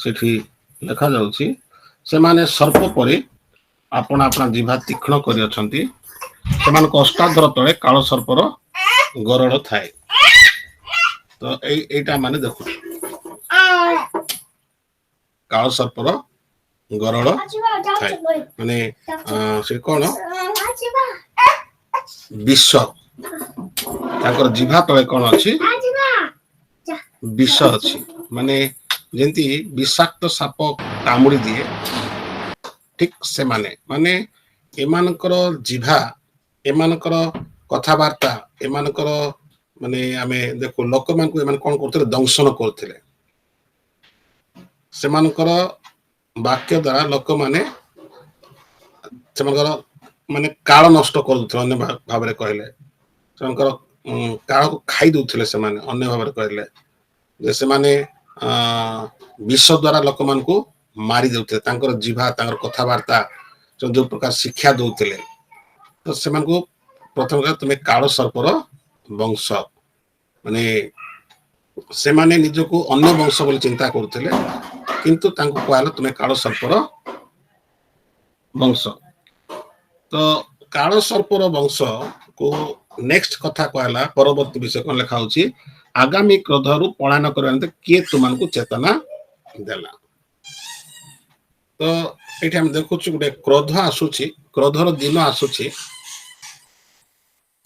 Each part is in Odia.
ସେଠି ଲେଖାଯାଉଛି ସେମାନେ ସର୍ପ ପରି ଆପଣ ଆପଣ ଜିଭା ତୀକ୍ଷ୍ଣ କରିଅଛନ୍ତି, ସେମାନଙ୍କ ଅଷ୍ଟାଦର ତଳେ କାଳ ସର୍ପର ଗରଳ ଥାଏ। ତ ଏଇଟା ମାନେ ଦେଖୁ କାଳ ସର୍ପର ଗରଳ ଥାଏ, ମାନେ ସେ କଣ ବିଷ, ତାଙ୍କର ଜିଭା ତଳେ କଣ ଅଛି ବିଷ ଅଛି, ମାନେ ଯେମିତି ବିଷାକ୍ତ ସାପ କାମୁଡି ଦିଏ ଠିକ ସେମାନେ, ମାନେ ଏମାନଙ୍କର ଜିଭା, ଏମାନଙ୍କର କଥାବାର୍ତ୍ତା, ଏମାନଙ୍କର ମାନେ ଆମେ ଦେଖୁ ଲୋକମାନଙ୍କୁ ଏମାନେ କଣ କରୁଥିଲେ ଦଂଶନ କରୁଥିଲେ, ସେମାନଙ୍କର ବାକ୍ୟ ଦ୍ଵାରା ଲୋକମାନେ ସେମାନଙ୍କର ମାନେ କାଳ ନଷ୍ଟ କରୁଥିଲେ, ଅନ୍ୟ ଭାବରେ କହିଲେ ସେମାନଙ୍କର କାଳକୁ ଖାଇ ଦଉଥିଲେ, ସେମାନେ ଅନ୍ୟ ଭାବରେ କହିଲେ ଯେ ସେମାନେ ବିଷ ଦ୍ଵାରା ଲୋକମାନଙ୍କୁ ମାରି ଦଉଥିଲେ, ତାଙ୍କର ଜିଭା ତାଙ୍କର କଥାବାର୍ତ୍ତା ଯୋଉ ପ୍ରକାର ଶିକ୍ଷା ଦଉଥିଲେ, ତ ସେମାନଙ୍କୁ ପ୍ରଥମ କଥା ତୁମେ କାଳ ସର୍ପର ବଂଶ, ମାନେ ସେମାନେ ନିଜକୁ ଅନ୍ୟ ବଂଶ ବୋଲି ଚିନ୍ତା କରୁଥିଲେ, କିନ୍ତୁ ତାଙ୍କୁ କୁହାହେଲା ତୁମେ କାଳ ସର୍ପର ବଂଶ। ତ କାଳ ସର୍ପର ବଂଶ କୁ ନେକ୍ସଟ କଥା କୁହାହେଲା, ପରବର୍ତ୍ତୀ ବିଷୟ କଣ ଲେଖା ହଉଛି, ଆଗାମୀ କ୍ରୋଧରୁ ପଳାୟନ କରିବା କିଏ ତୁମମାନଙ୍କୁ ଚେତନା ଦେଲା। ତ ଏଇଠି ଆମେ ଦେଖୁଛୁ ଗୋଟେ କ୍ରୋଧ ଆସୁଛି, କ୍ରୋଧର ଦିନ ଆସୁଛି,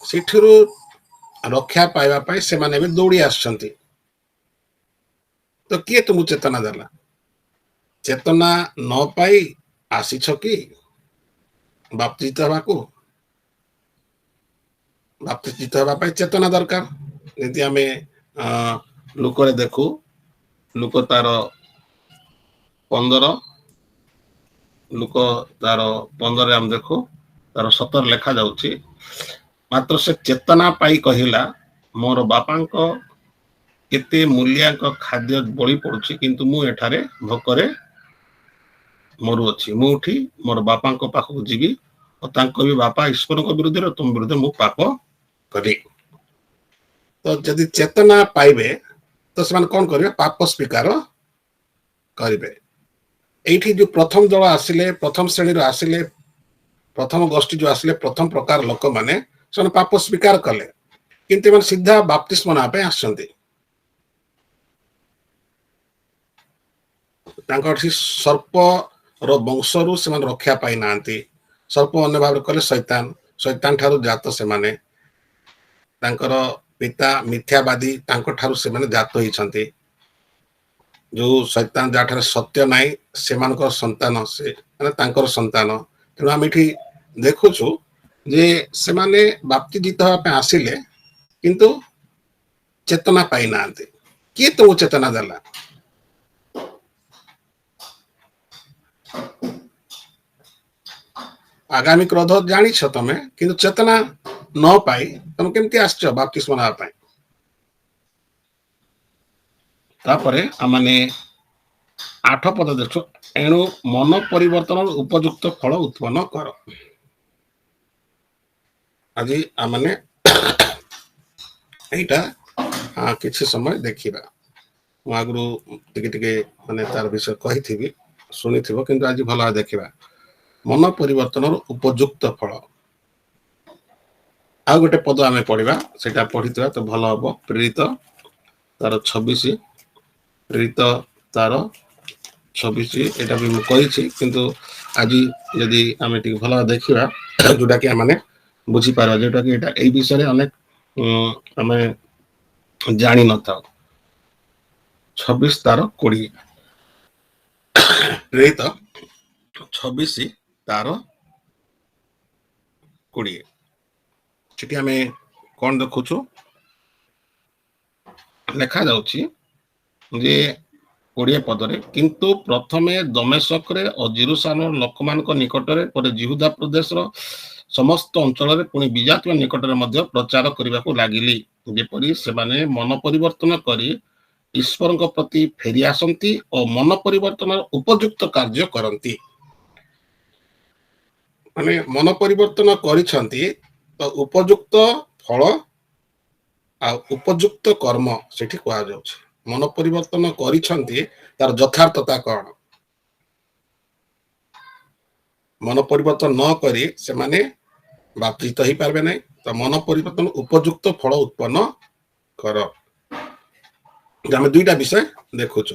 ସେଠିରୁ ରକ୍ଷା ପାଇବା ପାଇଁ ସେମାନେ ବି ଦୌଡ଼ି ଆସୁଛନ୍ତି। ତ କିଏ ତୁମକୁ ଚେତନା ଦେଲା? ଚେତନା ନ ପାଇ ଆସିଛ କି ବାପ୍ତିତ ହେବାକୁ? ବାପ୍ତିତ ହେବା ପାଇଁ ଚେତନା ଦରକାର। ଯେମିତି ଆମେ ଲୋକରେ ଦେଖୁ, ଲୋକ ତାର 15 ଆମେ ଦେଖୁ ତାର 17 ଲେଖା ଯାଉଛି, ମାତ୍ର ସେ ଚେତନା ପାଇ କହିଲା ମୋର ବାପାଙ୍କ କେତେ ମୂଲ୍ୟାଙ୍କ ଖାଦ୍ୟ ବଳି ପଡୁଛି, କିନ୍ତୁ ମୁଁ ଏଠାରେ ଭୋକରେ ମରୁଅଛି, ମୁଁ ଉଠି ମୋର ବାପାଙ୍କ ପାଖକୁ ଯିବି ଓ ତାଙ୍କ ବି ବାପା ଈଶ୍ୱରଙ୍କ ବିରୁଦ୍ଧରେ ତୁମ ବିରୁଦ୍ଧରେ ମୁଁ ପାପ କଲି। ତ ଯଦି ଚେତନା ପାଇବେ ତ ସେମାନେ କଣ କରିବେ? ପାପ ସ୍ୱୀକାର କରିବେ। ଏଇଠି ଯୋଉ ପ୍ରଥମ ଦଳ ଆସିଲେ, ପ୍ରଥମ ଶ୍ରେଣୀରୁ ଆସିଲେ, ପ୍ରଥମ ଗୋଷ୍ଠୀ ଯୋଉ ଆସିଲେ, ପ୍ରଥମ ପ୍ରକାର ଲୋକମାନେ ସେମାନେ ପାପ ସ୍ୱୀକାର କଲେ, କିନ୍ତୁ ଏମାନେ ସିଧା ବାପ୍ତିସ୍ମ ନେବା ପାଇଁ ଆସିଛନ୍ତି। ତାଙ୍କର ସେ ସର୍ପର ବଂଶରୁ ସେମାନେ ରକ୍ଷା ପାଇନାହାନ୍ତି। ସର୍ପ ଅନ୍ୟ ଭାବରେ କହିଲେ ଶୈତାନ, ଶୈତାନ ଠାରୁ ଜାତ ସେମାନେ, ତାଙ୍କର ପିତା ମିଥ୍ୟାବାଦୀ, ତାଙ୍କ ଠାରୁ ସେମାନେ ଜାତ ହେଇଛନ୍ତି। ଯୋଉ ଶୈତାନ ଯାହାଠାରେ ସତ୍ୟ ନାହିଁ ସେମାନଙ୍କର ସନ୍ତାନ, ସେ ମାନେ ତାଙ୍କର ସନ୍ତାନ। ତେଣୁ ଆମେ ଏଠି ଦେଖୁଛୁ ଯେ ସେମାନେ ବାପ୍ତିଜିତ ହେବା ପାଇଁ ଆସିଲେ, କିନ୍ତୁ ଚେତନା ପାଇନାହାନ୍ତି। କିଏ ତୁମକୁ ଚେତନା ଦେଲା? ଆଗାମୀ କ୍ରୋଧ ଜାଣିଛ ତମେ, କିନ୍ତୁ ଚେତନା ନ ପାଇ ତମେ କେମିତି ଆସିଛ ବାପ୍ତିସ୍ମ ନେବା ପାଇଁ? ତାପରେ ଆମେ 8 ପଦ ଦେଖୁ, ଏଣୁ ମନ ପରିବର୍ତ୍ତନର ଉପଯୁକ୍ତ ଫଳ ଉତ୍ପନ୍ନ କର। ଆଜି ଆମେ ଏଇଟା କିଛି ସମୟ ଦେଖିବା। ମୁଁ ଆଗରୁ ଟିକେ ମାନେ ତାର ବିଷୟ କହିଥିବି, ଶୁଣିଥିବ, କିନ୍ତୁ ଆଜି ଭଲ ଭାବେ ଦେଖିବା। ମନ ପରିବର୍ତ୍ତନର ଉପଯୁକ୍ତ ଫଳ। ଆଉ ଗୋଟେ ପଦ ଆମେ ପଢିବା, ସେଇଟା ପଢିଥିବା ତ ଭଲ ହବ। ପ୍ରେରିତ ତାର 26, ପ୍ରେରିତ ତାର 26, ଏଇଟା ବି ମୁଁ କହିଛି, କିନ୍ତୁ ଆଜି ଯଦି ଆମେ ଟିକେ ଭଲ ଦେଖିବା, ଯୋଉଟା କି ଆମେ ବୁଝିପାରିବା, ଯୋଉଟା କି ଏଇଟା ଏଇ ବିଷୟରେ ଅନେକ ଆମେ ଜାଣିନଥାଉ। 26 ତାର 20, ପ୍ରେରିତ 26 ତାର 20, ସେଠି ଆମେ କଣ ଦେଖୁଛୁ? ଲେଖା ଯାଉଛି ଯେ 20 ପଦରେ, କିନ୍ତୁ ପ୍ରଥମେ ଦମେଶକରେ ଓ ଜେରୁସାଲେମ ଲୋକମାନଙ୍କ ନିକଟରେ, ପରେ ଜିହୁଦା ପ୍ରଦେଶର ସମସ୍ତ ଅଞ୍ଚଳରେ, ପୁଣି ବିଜାତିଙ୍କ ନିକଟରେ ମଧ୍ୟ ପ୍ରଚାର କରିବାକୁ ଲାଗିଲି, ଯେପରି ସେମାନେ ମନ ପରିବର୍ତ୍ତନ କରି ଈଶ୍ୱରଙ୍କ ପ୍ରତି ଫେରି ଆସନ୍ତି ଓ ମନ ପରିବର୍ତ୍ତନର ଉପଯୁକ୍ତ କାର୍ଯ୍ୟ କରନ୍ତି। ମାନେ ମନ ପରିବର୍ତ୍ତନ କରିଛନ୍ତି ତ ଉପଯୁକ୍ତ ଫଳ ଆଉ ଉପଯୁକ୍ତ କର୍ମ ସେଠି କୁହାଯାଉଛି। ମନ ପରିବର୍ତ୍ତନ କରିଛନ୍ତି ତାର ଯଥାର୍ଥତା କଣ? ମନ ପରିବର୍ତ୍ତନ ନ କରି ସେମାନେ ବାପ୍ତିତ ହେଇପାରିବେ ନାହିଁ। ତ ମନ ପରିବର୍ତ୍ତନ ଉପଯୁକ୍ତ ଫଳ ଉତ୍ପନ୍ନ କର। ଆମେ ଦୁଇଟା ବିଷୟ ଦେଖୁଛୁ।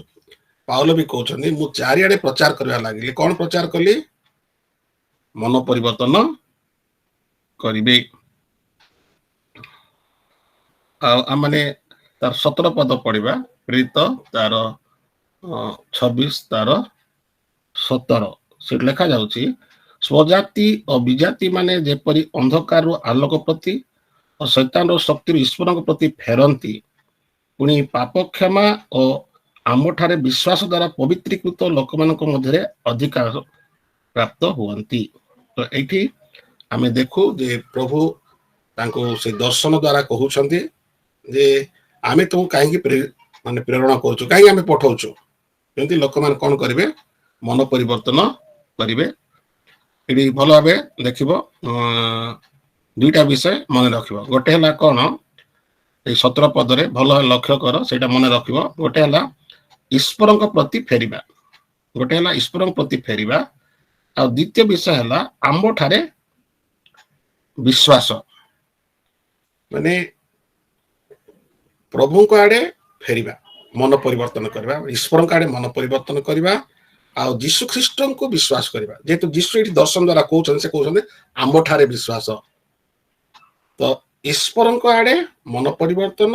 ପାଉଲ ବି କହୁଛନ୍ତି ମୁଁ ଚାରିଆଡେ ପ୍ରଚାର କରିବା ଲାଗିଲି। କଣ ପ୍ରଚାର କଲି? ମନ ପରିବର୍ତ୍ତନ କରିବେ। ଆଉ ଆମେ ତାର 17 ପଦ ପଢିବା। ପ୍ରେରିତ ତାର 26 ତାର 17 ସେଠି ଲେଖା ଯାଉଛି, ସ୍ୱଜାତି ଓ ବିଜାତି ମାନେ ଯେପରି ଅନ୍ଧକାରରୁ ଆଲୋକ ପ୍ରତି ଓ ଶୈତାନର ଶକ୍ତିରୁ ଈଶ୍ୱରଙ୍କ ପ୍ରତି ଫେରନ୍ତି, ପୁଣି ପାପ କ୍ଷମା ଓ ଆମଠାରେ ବିଶ୍ୱାସ ଦ୍ୱାରା ପବିତ୍ରୀକୃତ ଲୋକମାନଙ୍କ ମଧ୍ୟରେ ଅଧିକାର ପ୍ରାପ୍ତ ହୁଅନ୍ତି। ତ ଏଇଠି ଆମେ ଦେଖୁ ଯେ ପ୍ରଭୁ ତାଙ୍କୁ ସେ ଦର୍ଶନ ଦ୍ୱାରା କହୁଛନ୍ତି ଯେ ଆମେ ତୁମକୁ କାହିଁକି ପ୍ରେରଣା କରୁଛୁ, କାହିଁକି ଆମେ ପଠାଉଛୁ? ଯେମିତି ଲୋକମାନେ କଣ କରିବେ? ମନ ପରିବର୍ତ୍ତନ କରିବେ। ଏଠି ଭଲ ଭାବେ ଦେଖିବ, ଦୁଇଟା ବିଷୟ ମନେ ରଖିବ। ଗୋଟେ ହେଲା କଣ? ଏଇ 17 ପଦରେ ଭଲ ଲକ୍ଷ୍ୟ କର, ସେଇଟା ମନେ ରଖିବ। ଗୋଟେ ହେଲା ଈଶ୍ୱରଙ୍କ ପ୍ରତି ଫେରିବା, ଗୋଟେ ହେଲା ଈଶ୍ୱରଙ୍କ ପ୍ରତି ଫେରିବା, ଆଉ ଦ୍ୱିତୀୟ ବିଷୟ ହେଲା ଆମ୍ଭଠାରେ ବିଶ୍ୱାସ। ମାନେ ପ୍ରଭୁଙ୍କ ଆଡେ ଫେରିବା, ମନ ପରିବର୍ତ୍ତନ କରିବା, ଈଶ୍ୱରଙ୍କ ଆଡେ ମନ ପରିବର୍ତ୍ତନ କରିବା, ଆଉ ଯୀଶୁ ଖ୍ରୀଷ୍ଟଙ୍କୁ ବିଶ୍ୱାସ କରିବା। ଯେହେତୁ ଯୀଶୁ ଏଠି ଦର୍ଶନ ଦ୍ୱାରା କହୁଛନ୍ତି, ସେ କହୁଛନ୍ତି ଆମ୍ଭଠାରେ ବିଶ୍ୱାସ। ତ ଈଶ୍ୱରଙ୍କ ଆଡେ ମନ ପରିବର୍ତ୍ତନ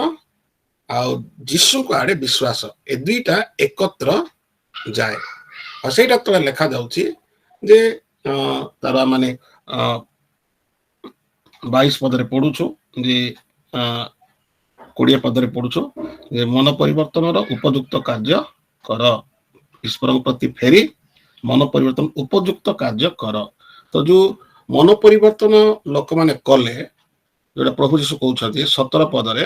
ଆଉ ଯୀଶୁଙ୍କ ଆଡେ ବିଶ୍ୱାସ, ଏ ଦୁଇଟା ଏକତ୍ର ଯାଏ। ଆଉ ସେଇଟା ତ ଲେଖା ଯାଉଛି ଯେ ତାର ମାନେ 22 ପଦରେ ପଢୁଛୁ, ଯେ 20 ପଦରେ ପଢୁଛୁ ଯେ ମନ ପରିବର୍ତ୍ତନର ଉପଯୁକ୍ତ କାର୍ଯ୍ୟ କର। ଈଶ୍ୱରଙ୍କ ପ୍ରତି ଫେରି ମନ ପରିବର୍ତ୍ତନ ଉପଯୁକ୍ତ କାର୍ଯ୍ୟ କର। ତ ଯୋଉ ମନ ପରିବର୍ତ୍ତନ ଲୋକମାନେ କଲେ, ଯୋଉଟା ପ୍ରଭୁ ଯୀଶୁ କହୁଛନ୍ତି 17 ପଦରେ,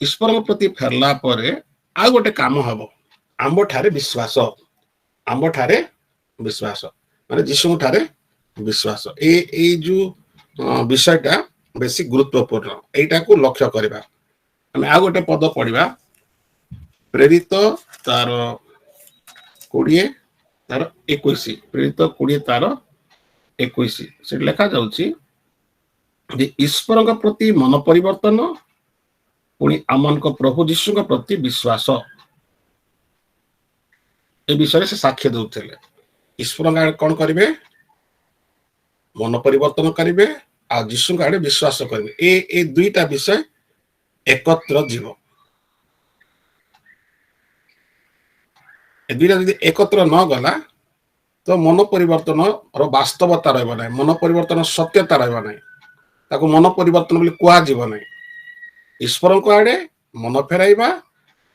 ଈଶ୍ୱରଙ୍କ ପ୍ରତି ଫେରିଲା ପରେ ଆଉ ଗୋଟେ କାମ ହବ, ଆମ୍ଭଠାରେ ବିଶ୍ୱାସ। ଆମ୍ଭଠାରେ ବିଶ୍ୱାସ ମାନେ ଯୀଶୁଙ୍କ ଠାରେ ବିଶ୍ୱାସ। ଏଇ ଯୋଉ ବିଷୟଟା ବେଶୀ ଗୁରୁତ୍ୱପୂର୍ଣ୍ଣ, ଏଇଟାକୁ ଲକ୍ଷ୍ୟ କରିବା। ଆମେ ଆଉ ଗୋଟେ ପଦ ପଢିବା, ପ୍ରେରିତ ତାର 20 ତାର 21, ପ୍ରେରିତ 20 ତାର 21 ସେଠି ଲେଖା ଯାଉଛି ଯେ ଈଶ୍ୱରଙ୍କ ପ୍ରତି ମନ ପରିବର୍ତ୍ତନ, ପୁଣି ଆମମାନଙ୍କ ପ୍ରଭୁ ଯୀଶୁଙ୍କ ପ୍ରତି ବିଶ୍ୱାସ। ଏ ବିଷୟରେ ସେ ସାକ୍ଷ୍ୟ ଦେଉଥିଲେ। ଈଶ୍ୱରଙ୍କ ଆଡେ କଣ କରିବେ? ମନ ପରିବର୍ତ୍ତନ କରିବେ, ଆଉ ଯୀଶୁଙ୍କ ଆଡେ ବିଶ୍ୱାସ କରିବେ। ଏ ଦୁଇଟା ବିଷୟ ଏକତ୍ର ଯିବ। ଏ ଦୁଇଟା ଯଦି ଏକତ୍ର ନ ଗଲା ତ ମନ ପରିବର୍ତ୍ତନର ବାସ୍ତବତା ରହିବ ନାହିଁ, ମନ ପରିବର୍ତ୍ତନ ସତ୍ୟତା ରହିବ ନାହିଁ, ତାକୁ ମନ ପରିବର୍ତ୍ତନ ବୋଲି କୁହାଯିବ ନାହିଁ। ଈଶ୍ୱରଙ୍କ ଆଡେ ମନ ଫେରାଇବା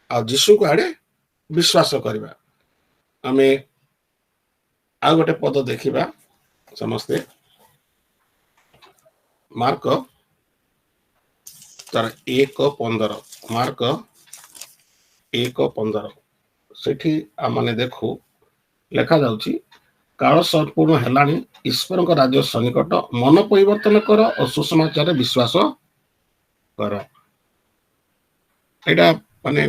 ଆଉ ଯୀଶୁଙ୍କ ଆଡେ ବିଶ୍ୱାସ କରିବା। ଆମେ ଆଉ ଗୋଟେ ପଦ ଦେଖିବା ସମସ୍ତେ, ମାର୍କ ତାର 1:15, ମାର୍କ 1:15 ସେଠି ଆମେ ଦେଖୁ ଲେଖା ଯାଉଛି, କାଳ ସମ୍ପୂର୍ଣ୍ଣ ହେଲାଣି, ଈଶ୍ୱରଙ୍କ ରାଜ୍ୟ ସନ୍ନିକଟ, ମନ ପରିବର୍ତ୍ତନ କର ଓ ସୁସମାଚାରରେ ବିଶ୍ୱାସ କର। ଏଇଟା ମାନେ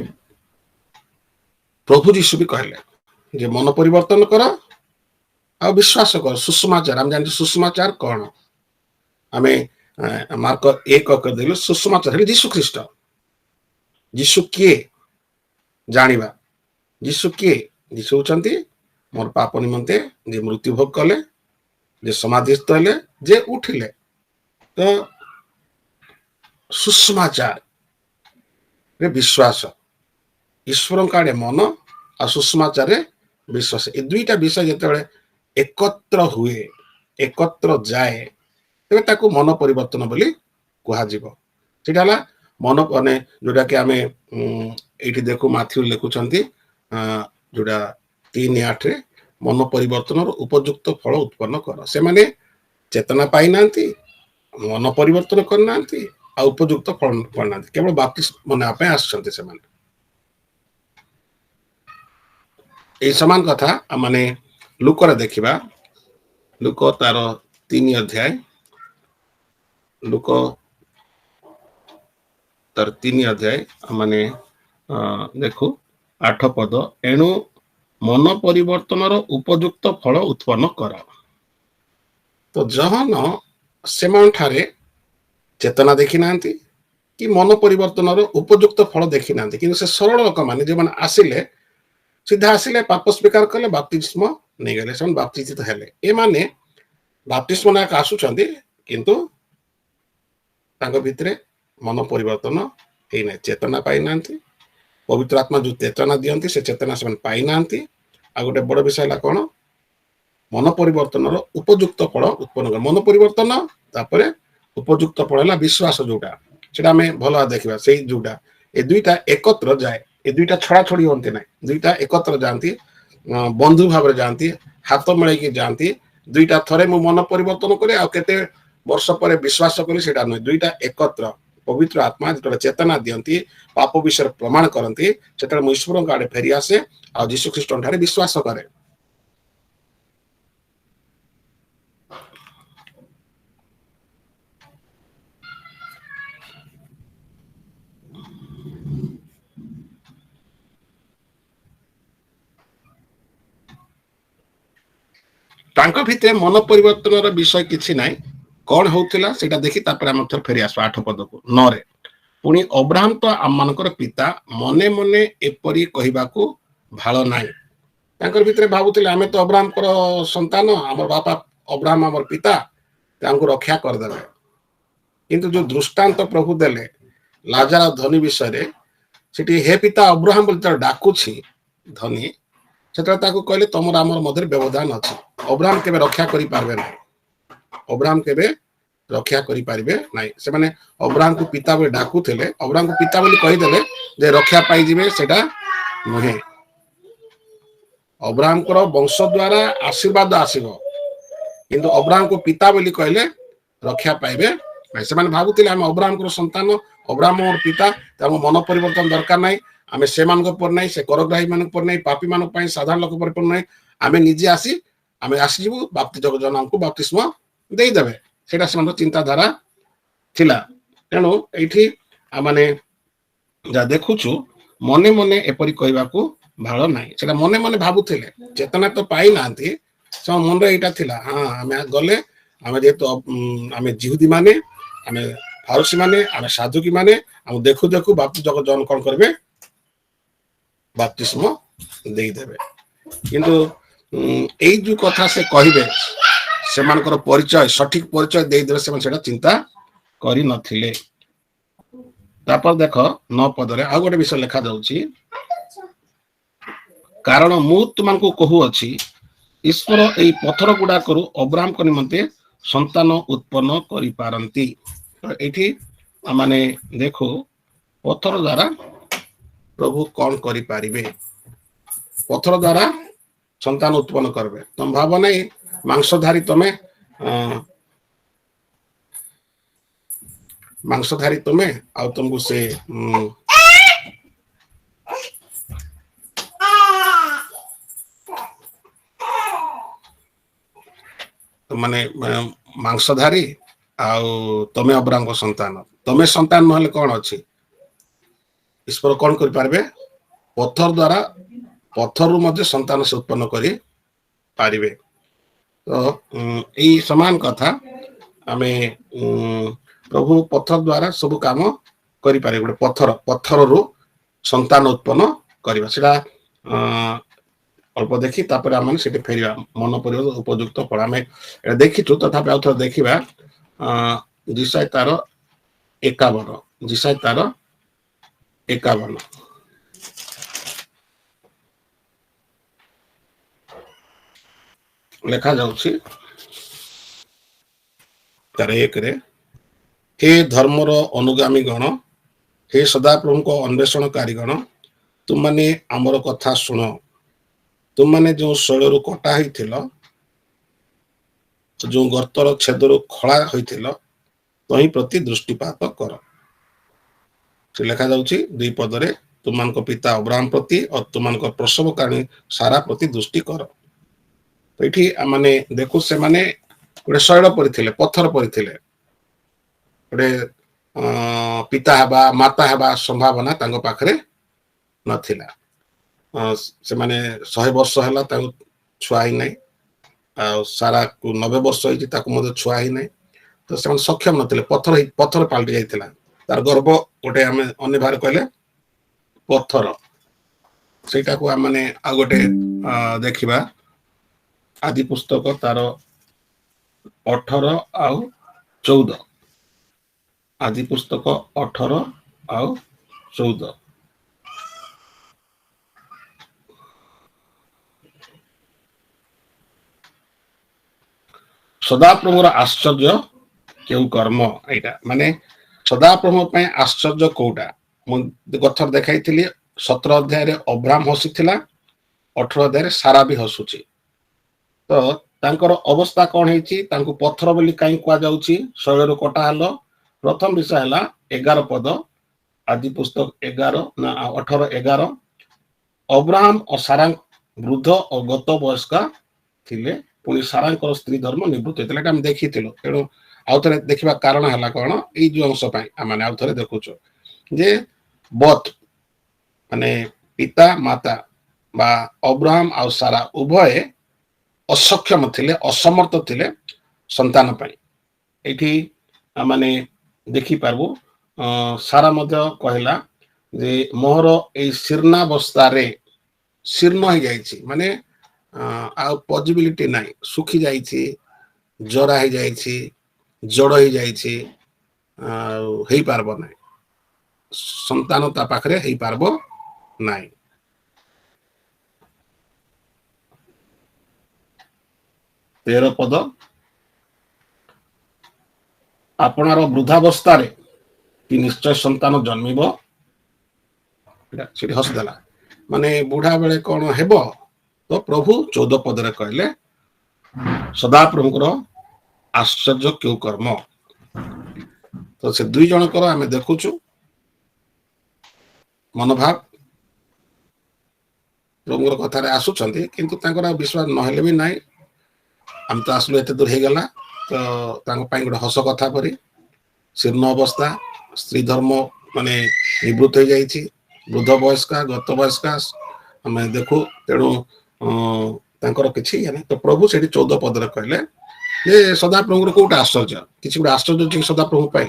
ପ୍ରଭୁ ଯୀଶୁ ବି କହିଲେ ଯେ ମନ ପରିବର୍ତ୍ତନ କର ଆଉ ବିଶ୍ୱାସ କର। ସୁସମାଚାର, ଆମେ ଜାଣିଛୁ ସୁସମାଚାର କଣ? ଆମେ ମାର୍କ 1 କରିଦେଲୁ। ସୁସମାଚାର ହେଲେ ଯୀଶୁ ଖ୍ରୀଷ୍ଟ। ଯୀଶୁ କିଏ ଜାଣିବା। ଯୀଶୁ କିଏ? ଯୀଶୁ ହଉଛନ୍ତି ମୋର ପାପ ନିମନ୍ତେ ଯେ ମୃତ୍ୟୁ ଭୋଗ କଲେ, ଯେ ସମାଧିସ୍ଥ ହେଲେ, ଯେ ଉଠିଲେ। ତ ସୁସମାଚାର ରେ ବିଶ୍ୱାସ, ଈଶ୍ୱରଙ୍କ ଆଡେ ମନ ଆଉ ସୁସମାଚାରରେ ବିଶ୍ୱାସ, ଏ ଦୁଇଟା ବିଷୟ ଯେତେବେଳେ ଏକତ୍ର ହୁଏ, ଏକତ୍ର ଯାଏ, ତେବେ ତାକୁ ମନ ପରିବର୍ତ୍ତନ ବୋଲି କୁହାଯିବ। ସେଟା ହେଲା ମନ, ମାନେ ଯୋଉଟା କି ଆମେ ଏଇଠି ଦେଖୁ ମାଥ୍ୟୁ ଲେଖୁଛନ୍ତି ଯୋଉଟା 3:8, ମନ ପରିବର୍ତ୍ତନର ଉପଯୁକ୍ତ ଫଳ ଉତ୍ପନ୍ନ କର। ସେମାନେ ଚେତନା ପାଇନାହାନ୍ତି, ମନ ପରିବର୍ତ୍ତନ କରିନାହାନ୍ତି, ଆଉ ଉପଯୁକ୍ତ ଫଳ କରିନାହାନ୍ତି, କେବଳ ବାପ୍ତିସ୍ମ ନେବା ପାଇଁ ଆସିଛନ୍ତି ସେମାନେ। এই ସମାନ କଥା ମାନେ ଲୁକରେ ଦେଖିବା। ଲୁକ ତାର 3 ଅଧ୍ୟାୟ, ଲୁକ ତାର 3 ଅଧ୍ୟାୟ ମାନେ ଦେଖୁ 8 ପଦ, ଏଣୁ ମନ ପରିବର୍ତ୍ତନର ଉପଯୁକ୍ତ ଫଳ ଉତ୍ପନ୍ନ କର। ତ ଜହନ ସେମାନଠାରେ ଚେତନା ଦେଖି ନାହାନ୍ତି କି ମନ ପରିବର୍ତ୍ତନର ଉପଯୁକ୍ତ ଫଳ ଦେଖି ନାହାନ୍ତି, କିନ୍ତୁ ସେ ସରଳ ଲୋକମାନେ ଯେଉଁମାନେ ଆସିଲେ, ସିଧା ଆସିଲେ, ପାପ ସ୍ୱୀକାର କଲେ, ବାପ୍ତିସ୍ମ ନେଇଗଲେ, ସେମାନେ ବାପ୍ତିସ୍ମିତ ହେଲେ। ଏମାନେ ବାପ୍ତିସ୍ମ ନାୟକ ଆସୁଛନ୍ତି, କିନ୍ତୁ ତାଙ୍କ ଭିତରେ ମନ ପରିବର୍ତ୍ତନ ହେଇନାହିଁ, ଚେତନା ପାଇନାହାନ୍ତି। ପବିତ୍ର ଆତ୍ମା ଯୋଉ ଚେତନା ଦିଅନ୍ତି, ସେ ଚେତନା ସେମାନେ ପାଇନାହାନ୍ତି। ଆଉ ଗୋଟେ ବଡ ବିଷୟ ହେଲା କଣ? ମନ ପରିବର୍ତ୍ତନର ଉପଯୁକ୍ତ ଫଳ ଉତ୍ପନ୍ନ କରେ। ମନ ପରିବର୍ତ୍ତନ, ତାପରେ ଉପଯୁକ୍ତ ଫଳ ହେଲା ବିଶ୍ୱାସ, ଯୋଉଟା ସେଟା ଆମେ ଭଲ ଭାବେ ଦେଖିବା। ସେଇ ଯୋଉଟା ଏ ଦୁଇଟା ଏକତ୍ର ଯାଏ, ଏ ଦୁଇଟା ଛଡା ଛଡି ହୁଅନ୍ତି ନାହିଁ, ଦୁଇଟା ଏକତ୍ର ଯାଆନ୍ତି, ବନ୍ଧୁ ଭାବରେ ଯାଆନ୍ତି, ହାତ ମିଳେଇକି ଯାଆନ୍ତି। ଦୁଇଟା ଥରେ ମୁଁ ମନ ପରିବର୍ତ୍ତନ କରେ, ଆଉ କେତେ ବର୍ଷ ପରେ ବିଶ୍ୱାସ କଲି, ସେଇଟା ନୁହେଁ। ଦୁଇଟା ଏକତ୍ର। ପବିତ୍ର ଆତ୍ମା ଯେତେବେଳେ ଚେତନା ଦିଅନ୍ତି, ପାପ ବିଷୟରେ ପ୍ରମାଣ କରନ୍ତି, ସେତେବେଳେ ମୁଁ ଈଶ୍ୱରଙ୍କ ଆଡେ ଫେରି ଆସେ, ଆଉ ଯୀଶୁ ଖ୍ରୀଷ୍ଟଙ୍କ ଠାରେ ବିଶ୍ୱାସ କରେ। ତାଙ୍କ ଭିତରେ ମନ ପରିବର୍ତ୍ତନର ବିଷୟ କିଛି ନାହିଁ। କଣ ହଉଥିଲା ସେଇଟା ଦେଖି ତାପରେ ଆମେ ଥରେ ଫେରି ଆସିବା 8 ପଦକୁ। 9ରେ ପୁଣି ଅବ୍ରାହମ ତ ଆମମାନଙ୍କର ପିତା ମନେ ମନେ ଏପରି କହିବାକୁ ଭାଳ ନାହିଁ। ତାଙ୍କର ଭିତରେ ଭାବୁଥିଲେ, ଆମେ ତ ଅବ୍ରାହମଙ୍କର ସନ୍ତାନ, ଆମର ବାପା ଅବ୍ରାହମ ଆମର ପିତା, ତାଙ୍କୁ ରକ୍ଷା କରିଦେବେ। କିନ୍ତୁ ଯୋଉ ଦୃଷ୍ଟାନ୍ତ ପ୍ରଭୁ ଦେଲେ ଲାଜାର ଧନୀ ବିଷୟରେ, ସେଠି ହେ ପିତା ଅବ୍ରାହମ ବୋଲି ଯେତେବେଳେ ଡାକୁଛି ଧନୀ, ସେତେବେଳେ ତାକୁ କହିଲେ ତମର ଆମର ମଧ୍ୟରେ ବ୍ୟବଧାନ ଅଛି। ଅବ୍ରାହମ କେବେ ରକ୍ଷା କରିପାରିବେ ନାହିଁ। ଅବ୍ରାହମ କେବେ ରକ୍ଷା କରିପାରିବେ ନାହିଁ। ସେମାନେ ଅବ୍ରାହମକୁ ପିତା ବୋଲି ଡାକୁଥିଲେ, ଅବ୍ରାହମକୁ ପିତା ବୋଲି କହିଦେଲେ ଯେ ରକ୍ଷା ପାଇଯିବେ, ସେଟା ନୁହେଁ। ଅବ୍ରାହମଙ୍କର ବଂଶ ଦ୍ଵାରା ଆଶୀର୍ବାଦ ଆସିବ, କିନ୍ତୁ ଅବ୍ରାହମକୁ ପିତା ବୋଲି କହିଲେ ରକ୍ଷା ପାଇବେ ନାହିଁ। ସେମାନେ ଭାବୁଥିଲେ ଆମେ ଅବ୍ରାହମଙ୍କର ସନ୍ତାନ, ଅବ୍ରାହମ ଆମର ପିତା, ତାଙ୍କୁ ମନ ପରିବର୍ତ୍ତନ ଦରକାର ନାହିଁ। ଆମେ ସେମାନଙ୍କ ପରି ନାହିଁ, ସେ କରଗ୍ରାହୀ ମାନଙ୍କ ପରି ନାହିଁ, ପାପୀ ମାନଙ୍କ ପାଇଁ, ସାଧାରଣ ଲୋକ ପରି ନାହିଁ। ଆମେ ନିଜେ ଆମେ ଆସିଯିବୁ, ଆମକୁ ବାପ୍ତିସ୍ମ ଦେଇଦେବେ। ସେଇଟା ସେମାନଙ୍କ ଚିନ୍ତାଧାରା ଥିଲା। ତେଣୁ ଏଇଠି ଆମେ ଯାହା ଦେଖୁଛୁ, ମନେ ମନେ ଏପରି କହିବାକୁ ଭାଳ ନାହିଁ। ସେଟା ମନେ ମନେ ଭାବୁଥିଲେ, ଚେତନା ତ ପାଇନାହାନ୍ତି। ସେ ମନରେ ଏଇଟା ଥିଲା, ହଁ ଆମେ ଗଲେ, ଆମେ ଯେହେତୁ ଆମେ ଜିହୁଦୀ ମାନେ, ଆମେ ଫାରୁସୀ ମାନେ, ଆମେ ସାଧୁକୀ ମାନେ, ଆମେ ଦେଖୁ ଦେଖୁ ଜନ କଣ କରିବେ, ବାପ୍ତିସ୍ମ ଦେଇଦେବେ। କିନ୍ତୁ ଏଇ ଯୋଉ କଥା ସେ କହିବେ, ସେମାନଙ୍କର ପରିଚୟ, ସଠିକ ପରିଚୟ ଦେଇଦେବେ, ସେମାନେ ସେଇଟା ଚିନ୍ତା କରିନଥିଲେ। ତାପରେ ଦେଖ 9 ପଦରେ ଆଉ ଗୋଟେ ବିଷୟ ଲେଖା ଯାଉଛି, କାରଣ ମୁଁ ତୁମକୁ କହୁଅଛି, ଈଶ୍ୱର ଏଇ ପଥର ଗୁଡାକରୁ ଅବ୍ରାହମଙ୍କ ନିମନ୍ତେ ସନ୍ତାନ ଉତ୍ପନ୍ନ କରିପାରନ୍ତି। ଏଇଠି ଆମେ ଦେଖୁ ପଥର ଦ୍ଵାରା ପ୍ରଭୁ କଣ କରିପାରିବେ। ପଥର ଦ୍ଵାରା ସନ୍ତାନ ଉତ୍ପନ୍ନ କରିବେ। ତମେ ଭାବ ନାହିଁ ମାଂସଧାରୀ, ତମେ ଆଉ ତମକୁ ସେ ମାନେ ମାଂସଧାରୀ, ଆଉ ତମେ ଅବ୍ରାହମଙ୍କ ସନ୍ତାନ। ତମେ ସନ୍ତାନ ନହେଲେ କଣ ଅଛି? ଈଶ୍ୱର କଣ କରିପାରିବେ? ପଥର ଦ୍ଵାରା, ପଥରରୁ ମଧ୍ୟ ସନ୍ତାନ ସେ ଉତ୍ପନ୍ନ କରି ପାରିବେ। ତ ଏଇ ସମାନ କଥା ଆମେ ପ୍ରଭୁ ପଥର ଦ୍ଵାରା ସବୁ କାମ କରିପାରିବେ। ଗୋଟେ ପଥରରୁ ସନ୍ତାନ ଉତ୍ପନ୍ନ କରିବା, ସେଟା ଅଳ୍ପ ଦେଖି ତାପରେ ଆମେ ସେଠି ଫେରିବା। ମନ ପରିବର୍ତ୍ତନ ଉପଯୁକ୍ତ ଫଳ ଆମେ ଏଟା ଦେଖିଛୁ, ତଥାପି ଆଉ ଥରେ ଦେଖିବା। ଯିଶାୟ ତାର 51, ଯିଶାୟ ତାର 51 ଲେଖା ଯାଉଛି, ତାର 1ରେ, ହେ ଧର୍ମର ଅନୁଗାମୀ ଗଣ, ହେ ସଦାପ୍ରଭୁଙ୍କ ଅନ୍ୱେଷଣକାରୀ ଗଣ, ତୁମମାନେ ଆମର କଥା ଶୁଣ। ତୁମମାନେ ଯୋଉ ଶୈଳରୁ କଟା ହେଇଥିଲ, ଯୋଉ ଗର୍ତ୍ତର ଛେଦରୁ ଖୋଳା ହୋଇଥିଲ, ତହିଁ ପ୍ରତି ଦୃଷ୍ଟିପାତ କର। ସେ ଲେଖା ଯାଉଛି 2 ପଦରେ, ତୁମମାନଙ୍କ ପିତା ଅବ୍ରାହମ ପ୍ରତି ଓ ତୁମମାନଙ୍କ ପ୍ରସବକାରୀ ସାରା ପ୍ରତି ଦୃଷ୍ଟି କର। ଏଇଠି ଆମେ ଦେଖୁ, ସେମାନେ ଗୋଟେ ଶୈଳ ପରିଥିଲେ, ପଥର ପରିଥିଲେ। ଗୋଟେ ପିତା ହେବା, ମାତା ହେବା ସମ୍ଭାବନା ତାଙ୍କ ପାଖରେ ନଥିଲା। ସେମାନେ 100 ବର୍ଷ ହେଲା ତାକୁ ଛୁଆ ହେଇନାହିଁ, ଆଉ ସାରାକୁ 90 ବର୍ଷ ହେଇଛି ତାକୁ ମଧ୍ୟ ଛୁଆ ହେଇନାହିଁ। ତ ସେମାନେ ସକ୍ଷମ ନଥିଲେ, ପଥର ପାଲଟି ଯାଇଥିଲା ତାର ଗର୍ଭ। ଗୋଟେ ଆମେ ଅନ୍ୟ ଭାବରେ କହିଲେ ପଥର। ସେଇଟାକୁ ଆମେ ଆଉ ଗୋଟେ ଦେଖିବା ଆଦି ପୁସ୍ତକ ତାର 18 ଆଉ 14। ଆଦି ପୁସ୍ତକ 18 ଆଉ 14। ସଦାପ୍ରଭୁର ଆଶ୍ଚର୍ଯ୍ୟ କେଉଁ କର୍ମ। ଏଇଟା ମାନେ ସଦାପ୍ରଭୁ ପାଇଁ ଆଶ୍ଚର୍ଯ୍ୟ କୋଉଟା? ମୁଁ ଗତଥର ଦେଖାଇଥିଲି 17 ଅଧ୍ୟାୟରେ ଅବ୍ରାମ ହସିଥିଲା, 18 ଅଧ୍ୟାୟରେ ସାରା ବି ହସୁଛି। ତ ତାଙ୍କର ଅବସ୍ଥା କଣ ହେଇଛି? ତାଙ୍କୁ ପଥର ବୋଲି କାହିଁ କୁହାଯାଉଛି? ଶୈଳରୁ କଟା ହେଲ। ପ୍ରଥମ ବିଷୟ ହେଲା 11 ପଦ, ଆଦି ପୁସ୍ତକ 18:11। ଅବ୍ରାହମ ଓ ସାରା ବୃଦ୍ଧ ଓ ଗତ ବୟସ୍କା ଥିଲେ, ପୁଣି ସାରାଙ୍କର ସ୍ତ୍ରୀ ଧର୍ମ ନିବୃତ୍ତ ହେଇଥିଲା। ଏଟା ଆମେ ଦେଖିଥିଲୁ। ତେଣୁ ଆଉ ଥରେ ଦେଖିବା କାରଣ ହେଲା କଣ? ଏଇ ଯୋଉ ଅଂଶ ପାଇଁ ଆମେ ଆଉ ଥରେ ଦେଖୁଛୁ ଯେ ବଥ ମାନେ ପିତା ମାତା ବା ଅବ୍ରାହମ ଆଉ ସାରା ଉଭୟ ଅସକ୍ଷମ ଥିଲେ, ଅସମର୍ଥ ଥିଲେ ସନ୍ତାନ ପାଇଁ। ଏଇଠି ମାନେ ଦେଖିପାରିବୁ ସାରା ମଧ୍ୟ କହିଲା ଯେ ମୋର ଏଇ ଶୀର୍ଣ୍ଣାବସ୍ଥାରେ, ଶୀର୍ଣ୍ଣ ହେଇଯାଇଛି ମାନେ ଆଉ ପଜିବିଲିଟି ନାହିଁ, ଶୁଖି ଯାଇଛି, ଜରା ହେଇଯାଇଛି, ଜଡ଼ ହେଇଯାଇଛି, ଆଉ ହେଇପାରିବ ନାହିଁ, ସନ୍ତାନ ତା ପାଖରେ ହେଇପାରିବ ନାହିଁ। 13 ପଦ, ଆପଣାର ବୃଦ୍ଧାବସ୍ଥାରେ କି ନିଶ୍ଚୟ ସନ୍ତାନ ଜନ୍ମିବ। ସେଠି ହସିଦେଲା, ମାନେ ବୁଢା ବେଳେ କଣ ହେବ? ତ ପ୍ରଭୁ 14 ପଦରେ କହିଲେ ସଦାପ୍ରଭୁଙ୍କର ଆଶ୍ଚର୍ଯ୍ୟ କେଉଁ କର୍ମ। ତ ସେ ଦୁଇ ଜଣଙ୍କର ଆମେ ଦେଖୁଛୁ ମନୋଭାବ ପ୍ରଭୁଙ୍କର କଥାରେ ଆସୁଛନ୍ତି, କିନ୍ତୁ ତାଙ୍କର ଆଉ ବିଶ୍ୱାସ ନହେଲେ ବି ନାହିଁ। ଆମେ ତ ଆସିଲୁ ଏତେ ଦୂର ହେଇଗଲା, ତ ତାଙ୍କ ପାଇଁ ଗୋଟେ ହସ କଥା ପରି। ଶୀର୍ଣ୍ଣ ଅବସ୍ଥା, ସ୍ତ୍ରୀ ଧର୍ମ ମାନେ ନିବୃତ୍ତ ହେଇଯାଇଛି, ବୃଦ୍ଧ ବୟସ୍କା, ଗତ ବୟସ୍କା ଆମେ ଦେଖୁ। ତେଣୁ ତାଙ୍କର କିଛି ଇଏ ନାହିଁ। ତ ପ୍ରଭୁ ସେଠି 14 ପଦରେ କହିଲେ ଯେ ସଦାପ୍ରଭୁଙ୍କର କୋଉଟା ଆଶ୍ଚର୍ଯ୍ୟ? କିଛି ଗୋଟେ ଆଶ୍ଚର୍ଯ୍ୟ ଅଛି ସଦାପ୍ରଭୁ ପାଇଁ?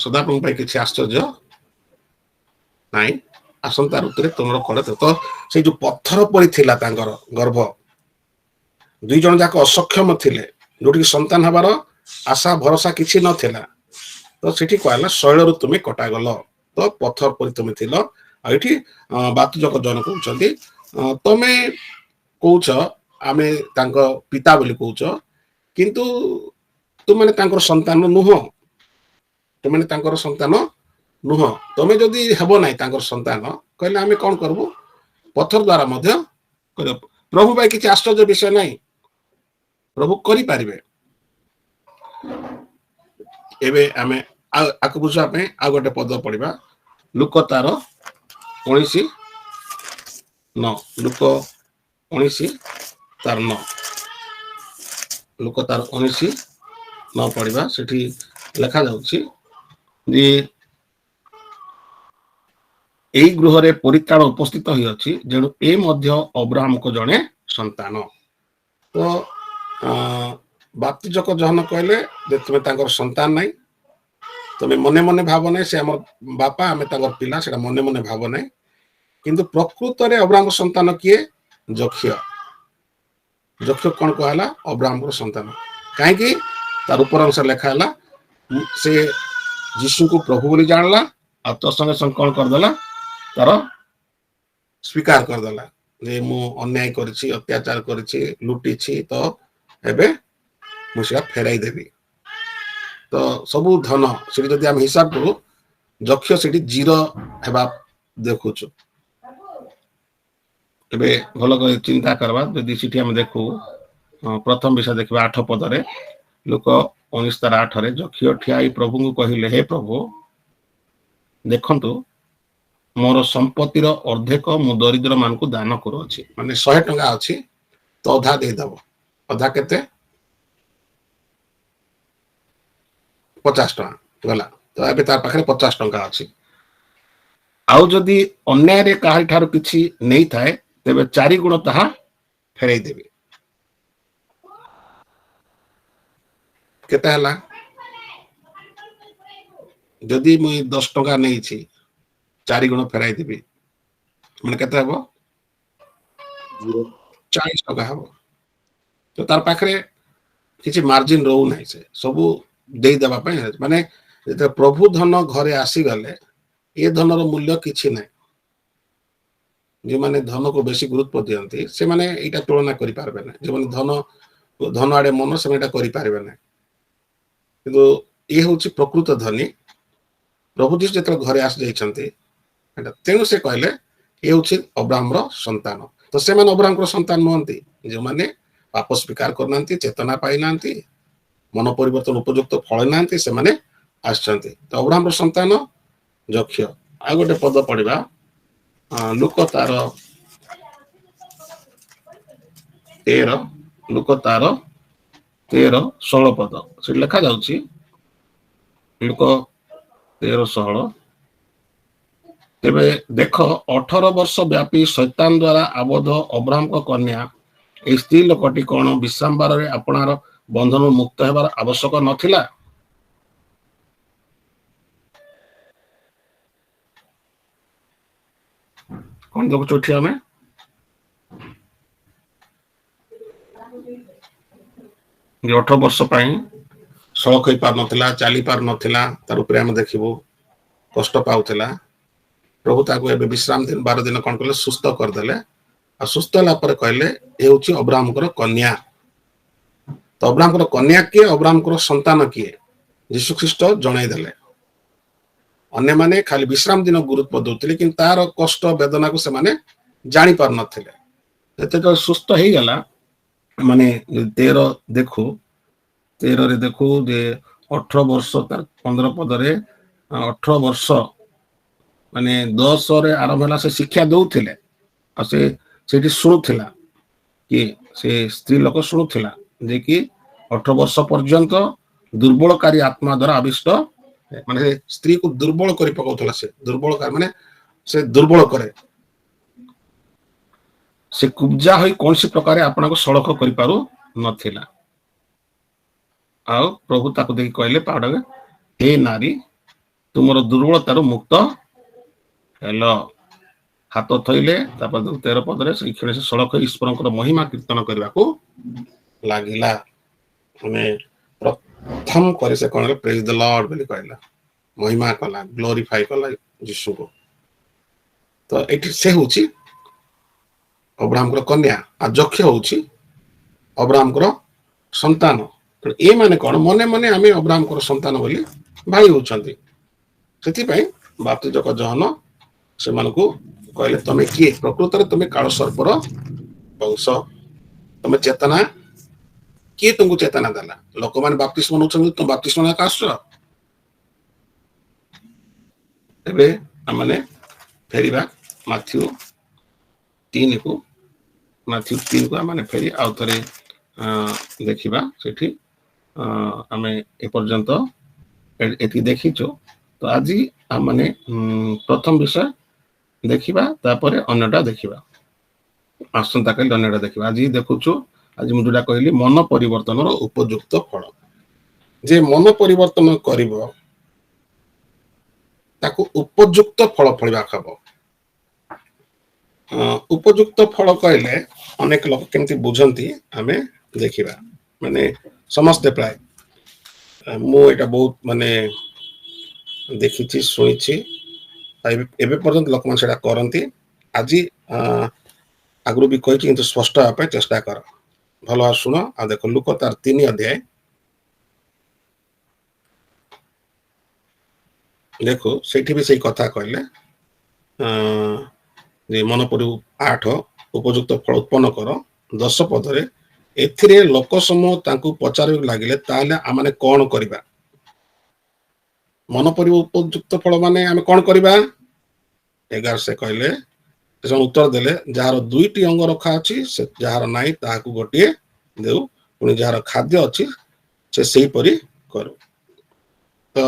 ସଦାପ୍ରଭୁ ପାଇଁ କିଛି ଆଶ୍ଚର୍ଯ୍ୟ ନାଇଁ। ଆସନ୍ତା ଋତୁରେ ତୁମର କଣ? ତ ସେଇ ଯୋଉ ପଥର ପରି ଥିଲା ତାଙ୍କର ଗର୍ଭ, ଦୁଇ ଜଣ ଯାକ ଅସକ୍ଷମ ଥିଲେ, ଯୋଉଠିକି ସନ୍ତାନ ହେବାର ଆଶା ଭରସା କିଛି ନଥିଲା। ତ ସେଠି କହିଲା ଶୈଳରୁ ତୁମେ କଟାଗଲ, ତ ପଥର ପରି ତୁମେ ଥିଲ। ଆଉ ଏଠି ବାତୁଜକ ଜନ କହୁଛନ୍ତି ତମେ କହୁଛ ଆମେ ତାଙ୍କ ପିତା ବୋଲି କହୁଛ, କିନ୍ତୁ ତୁମେ ତାଙ୍କର ସନ୍ତାନ ନୁହଁ। ତୁମେ ତାଙ୍କର ସନ୍ତାନ ନୁହଁ। ତମେ ଯଦି ହେବ ନାହିଁ ତାଙ୍କର ସନ୍ତାନ, କହିଲେ ଆମେ କଣ କରିବୁ? ପଥର ଦ୍ଵାରା ମଧ୍ୟ କରିବ। ପ୍ରଭୁ ପାଇଁ କିଛି ଆଶ୍ଚର୍ଯ୍ୟ ବିଷୟ ନାହିଁ, ପ୍ରଭୁ କରିପାରିବେ। ଏବେ ଆମେ ଆଉ ଆକୁ ବୁଝିବା ପାଇଁ ଆଉ ଗୋଟେ ପଦ ପଢିବା, ଲୁକ ତାର 19:9। ଲୁକ 19:9। ଲୁକ ତାର 19:9 ପଢିବା। ସେଠି ଲେଖା ଯାଉଛି ଯେ ଏଇ ଗୃହରେ ପରିତ୍ରାଣ ଉପସ୍ଥିତ ହୋଇଅଛି, ଯେଣୁ ଏ ମଧ୍ୟ ଅବ୍ରାହମଙ୍କ ଜଣେ ସନ୍ତାନ। ତ ବାପ୍ତିଜକ ଜହନ କହିଲେ ଯେ ତୁମେ ତାଙ୍କର ସନ୍ତାନ ନାହିଁ, ତମେ ମନେ ମନେ ଭାବ ନାହିଁ ସେ ଆମର ବାପା, ଆମେ ତାଙ୍କର ପିଲା, ସେଟା ମନେ ମନେ ଭାବ ନାହିଁ। କିନ୍ତୁ ପ୍ରକୃତରେ ଅବ୍ରାହମଙ୍କ ସନ୍ତାନ କିଏ? ଯକ୍ଷ। ଯକ୍ଷ କଣ କୁହାହେଲା? ଅବ୍ରାହମଙ୍କର ସନ୍ତାନ। କାହିଁକି? ତାର ଉପର ଅଂଶରେ ଲେଖା ହେଲା ସେ ଯୀଶୁଙ୍କୁ ପ୍ରଭୁ ବୋଲି ଜାଣିଲା, ଆଉ ତ ସଙ୍ଗେ ସଙ୍ଗେ କଣ କରିଦେଲା? ତାର ସ୍ୱୀକାର କରିଦେଲା ଯେ ମୁଁ ଅନ୍ୟାୟ କରିଛି, ଅତ୍ୟାଚାର କରିଛି, ଲୁଟିଛି, ତ ଏବେ ମୁଁ ସେଟା ଫେରାଇ ଦେବି। ତ ସବୁ ଧନ ସେଠି ଯଦି ଆମେ ହିସାବ କରୁ, ଯକ୍ଷ ସେଠି 0 ହେବା ଦେଖୁଛୁ। ଏବେ ଭଲ କରି ଚିନ୍ତା କରିବା। ଯଦି ସେଠି ଆମେ ଦେଖୁ, ପ୍ରଥମ ବିଷୟ ଦେଖିବା 8 ପଦରେ, ଲୁକ 19:8ରେ ଯକ୍ଷ ଠିଆ ହେଇ ପ୍ରଭୁଙ୍କୁ କହିଲେ, ହେ ପ୍ରଭୁ, ଦେଖନ୍ତୁ ମୋର ସମ୍ପତ୍ତିର ଅର୍ଦ୍ଧେକ ମୁଁ ଦରିଦ୍ର ମାନଙ୍କୁ ଦାନ କରୁଅଛି। ମାନେ 100 ଟଙ୍କା ଅଛି, ତ ଅଧା ଦେଇଦବ। ଅଧା କେତେ? 50 ଟଙ୍କା ଗଲା। ତ ଏବେ ତା ପାଖରେ 50 ଟଙ୍କା ଅଛି। आउ जदि अन्याय काहारी ठारू किछि नहीं थाए तेबे 4 गुण ताहा फेरई देबे। केता हला जदि मुई 10 टका नहीं छी 4 गुण फेराई देबी माने केते हबो 40 टका हबो। तो तार पाखरे किछि मार्जिन रहू नाही से सबु देई देबा पे माने जे प्रभु धन घरे आसी गले ए धनर मूल्य किछि नाही। जे माने धन को बेसी गुरुत्व दियंती से माने एटा तुलना करि पारबे ना। जे माने धन आडे मन से एटा करि पारबे ना। किंतु ए होछि प्रकृत धनी प्रभु जी जत घरे आस जाइछंती तेणु से कहले ये हूँ अब्राहम संतान। तो से अब्राहम संतान नुहति जो मैंने पाप स्वीकार करना चेतना पाई ना मन परिवर्तन उपयुक्त फल ना से आसछंती। तो अब्राहम संतान जक्ष आ गोटे पद पढ़ा लुक तार 13:16 पद से लिखा जाउछि लुक 13:16 तेबे देख 18 वर्ष व्यापी शैतान द्वारा आबद्ध अब्राहम को कन्या ए स्त्री लोकटी कौन विश्राम बार आपणार बंधन मुक्त हेबार आवश्यक नथिला। कौन देखु उठी आमे 18 वर्ष पाई सड़क हो पार नथिला चली पार नथिला तार उपरे हम देखिबो कष्ट पाउथिला। प्रभु ताको एबे विश्राम दिन 12 दिन कौन कले सुस्थ कर देले आ सुस्थ होला पर कहले ए होची अब्राहम को कन्या। तो अब्राहम को कन्या के अब्राहम को संतान किए यीशु ख्रीष्ट जणाई देले। अन्य माने खाली विश्राम दिन गुरुत्व दउथिले किन तार कष्ट वेदना को से माने जानि पार नथिले। एते तो सुस्थ हे गला माने 13 देखो 13 रे देखो जे 18 वर्ष तार 15 पद रे 18 वर्ष माने 10 रे आरंभ होला से शिक्षा दउथिले आ से शुणुला कि से स्त्री लोक शुणुला जे कि 18 वर्ष पर्यंत दुर्बलकारी आत्मा द्वारा आविष्ट माने स्त्री को दुर्बल करि पकाउथला। से दुर्बल माने से दुर्बल करे से कुब्जा होई कोनसी प्रकार आपन को सड़क करि पारु नथिला। आ प्रभु ताको देखि कहले पाडगे हे नारी तुमरो दुर्बलतार मुक्त हेलो हाथ थईले 13 पद रे से क्षण से सड़क ईश्वर महिमा कीर्तन करने को लागिला। माने प्रथम करे से कोन प्रेज द लॉर्ड बोली कहला महिमा कला ग्लोरीफाई कला यीशु को। तो एठी से होची अब्राहम को कन्या आ जक्ष होची अब्राहम को संतान। तो ए माने कोन मने मने आमे अब्राहम को संतान बोली भाई होचंती सेति पई बाप्तिजक जहन से मानको कहले तमे किए प्रकृत रे तमे काल सर्पर वंश तमे चेतना किए तुमको चेतना देला लोक माने बाप्तिस्म नउछन तुम बाप्तिस्म ना कास एबे हमने फेरिबा माथ्यू 3 को माथ्यू 3 को हमने फेरी आउ थरे देखिबा सेठी हमें ए पर्यंत एठी देखिचो। तो आज हमने प्रथम विषय देखिबा तापरे अन्यटा देखिबा आसंता काली अन्यटा देखिबा। आज देखुछु आज मु जोडा कहली मन परिवर्तन रो उपयुक्त फल जे मन परिवर्तन करिवो ताको उपयुक्त फल फलिबा खबो। उपयुक्त फल कहले अनेक लोक केमती बुझंती हमें देखिबा माने समस्त प्राय मु एटा बहुत माने देखिछि सुनिछि एबे पर्यंत लोक मन सेटा करंती। आज आगु भी कहि किंतु स्पष्ट आपे चेष्टा कर भलो सुनो आ देखो लुक तार 3 अध्याय देखो सेठी भी सही कथा कहले जे मन परि 8 उपयुक्त फल उत्पन्न कर 10 पद रे एथिरे लोक समूह तांकु पचार लागिले ताले आमाने कोन करिबा मन परि उपयुक्त फल माने आमे कोन करिबा 11 से कहले से उत्तर देले जार 2टी अंग रखा अछि से जार नाही ताहाकु गोटिए देउ पुनी जार खाद्य अछि से सही परि करू। तो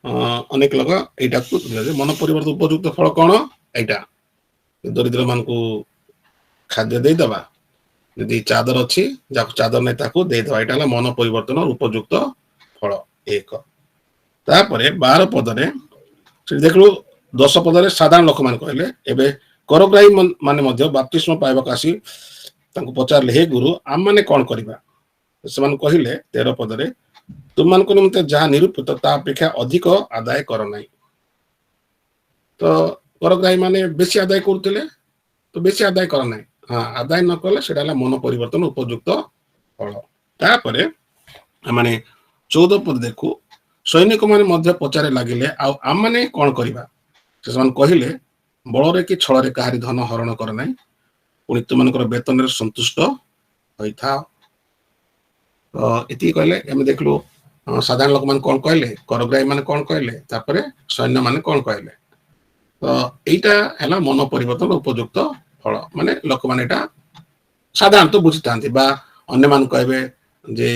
ଅନେକ ଲୋକ ଏଇଟାକୁ ମନ ପରିବର୍ତ୍ତନ ଉପଯୁକ୍ତ ଫଳ କଣ? ଏଇଟା ଦରିଦ୍ର ମାନଙ୍କୁ ଖାଦ୍ୟ ଦେଇଦବା, ଯଦି ଚାଦର ଅଛି ଯାହାକୁ ଚାଦର ନାହିଁ ତାକୁ ଦେଇଦବା, ଏଇଟା ହେଲା ମନ ପରିବର୍ତ୍ତନ ଉପଯୁକ୍ତ ଫଳ 1। ତାପରେ 12 ପଦରେ ସେଠି ଦେଖିଲୁ, 10 ପଦରେ ସାଧାରଣ ଲୋକମାନେ କହିଲେ। ଏବେ କରଗ୍ରାହୀ ମାନେ ମଧ୍ୟ ବାପ୍ତିସ୍ମ ପାଇବାକୁ ଆସି ତାଙ୍କୁ ପଚାରିଲେ, ହେ ଗୁରୁ, ଆମମାନେ କଣ କରିବା? ସେମାନେ କହିଲେ 13 ପଦରେ, ତୁମମାନଙ୍କ ନିମନ୍ତେ ଯାହା ନିରୂପିତ ତା ଅପେକ୍ଷା ଅଧିକ ଆଦାୟ କର ନାହିଁ। ତ କରଗ୍ରାହୀ ମାନେ ବେଶୀ ଆଦାୟ କରୁଥିଲେ, ତ ବେଶୀ ଆଦାୟ କର ନାହିଁ। ହଁ, ଆଦାୟ ନ କଲେ ସେଟା ହେଲା ମନ ପରିବର୍ତ୍ତନ ଉପଯୁକ୍ତ ଫଳ। ତାପରେ ମାନେ 14 ପଦ ଦେଖୁ, ସୈନିକ ମାନେ ମଧ୍ୟ ପଚାରେ ଲାଗିଲେ, ଆଉ ଆମମାନେ କଣ କରିବା? ସେମାନେ କହିଲେ, ବଳରେ କି ଛଳରେ କାହାରି ଧନ ହରଣ କର ନାହିଁ, ପୁଣି ତୁମମାନଙ୍କର ବେତନରେ ସନ୍ତୁଷ୍ଟ ହୋଇଥାଅ। ତ ଏତିକି କହିଲେ। ଆମେ ଦେଖିଲୁ ସାଧାରଣ ଲୋକମାନେ କଣ କହିଲେ, କରଗ୍ରାହୀ ମାନେ କଣ କହିଲେ, ତାପରେ ସୈନ୍ୟ ମାନେ କଣ କହିଲେ। ତ ଏଇଟା ହେଲା ମନ ପରିବର୍ତ୍ତନ ଉପଯୁକ୍ତ ଫଳ। ମାନେ ଲୋକମାନେ ଏଇଟା ସାଧାରଣତଃ ବୁଝିଥାନ୍ତି, ବା ଅନ୍ୟମାନେ କହିବେ ଯେ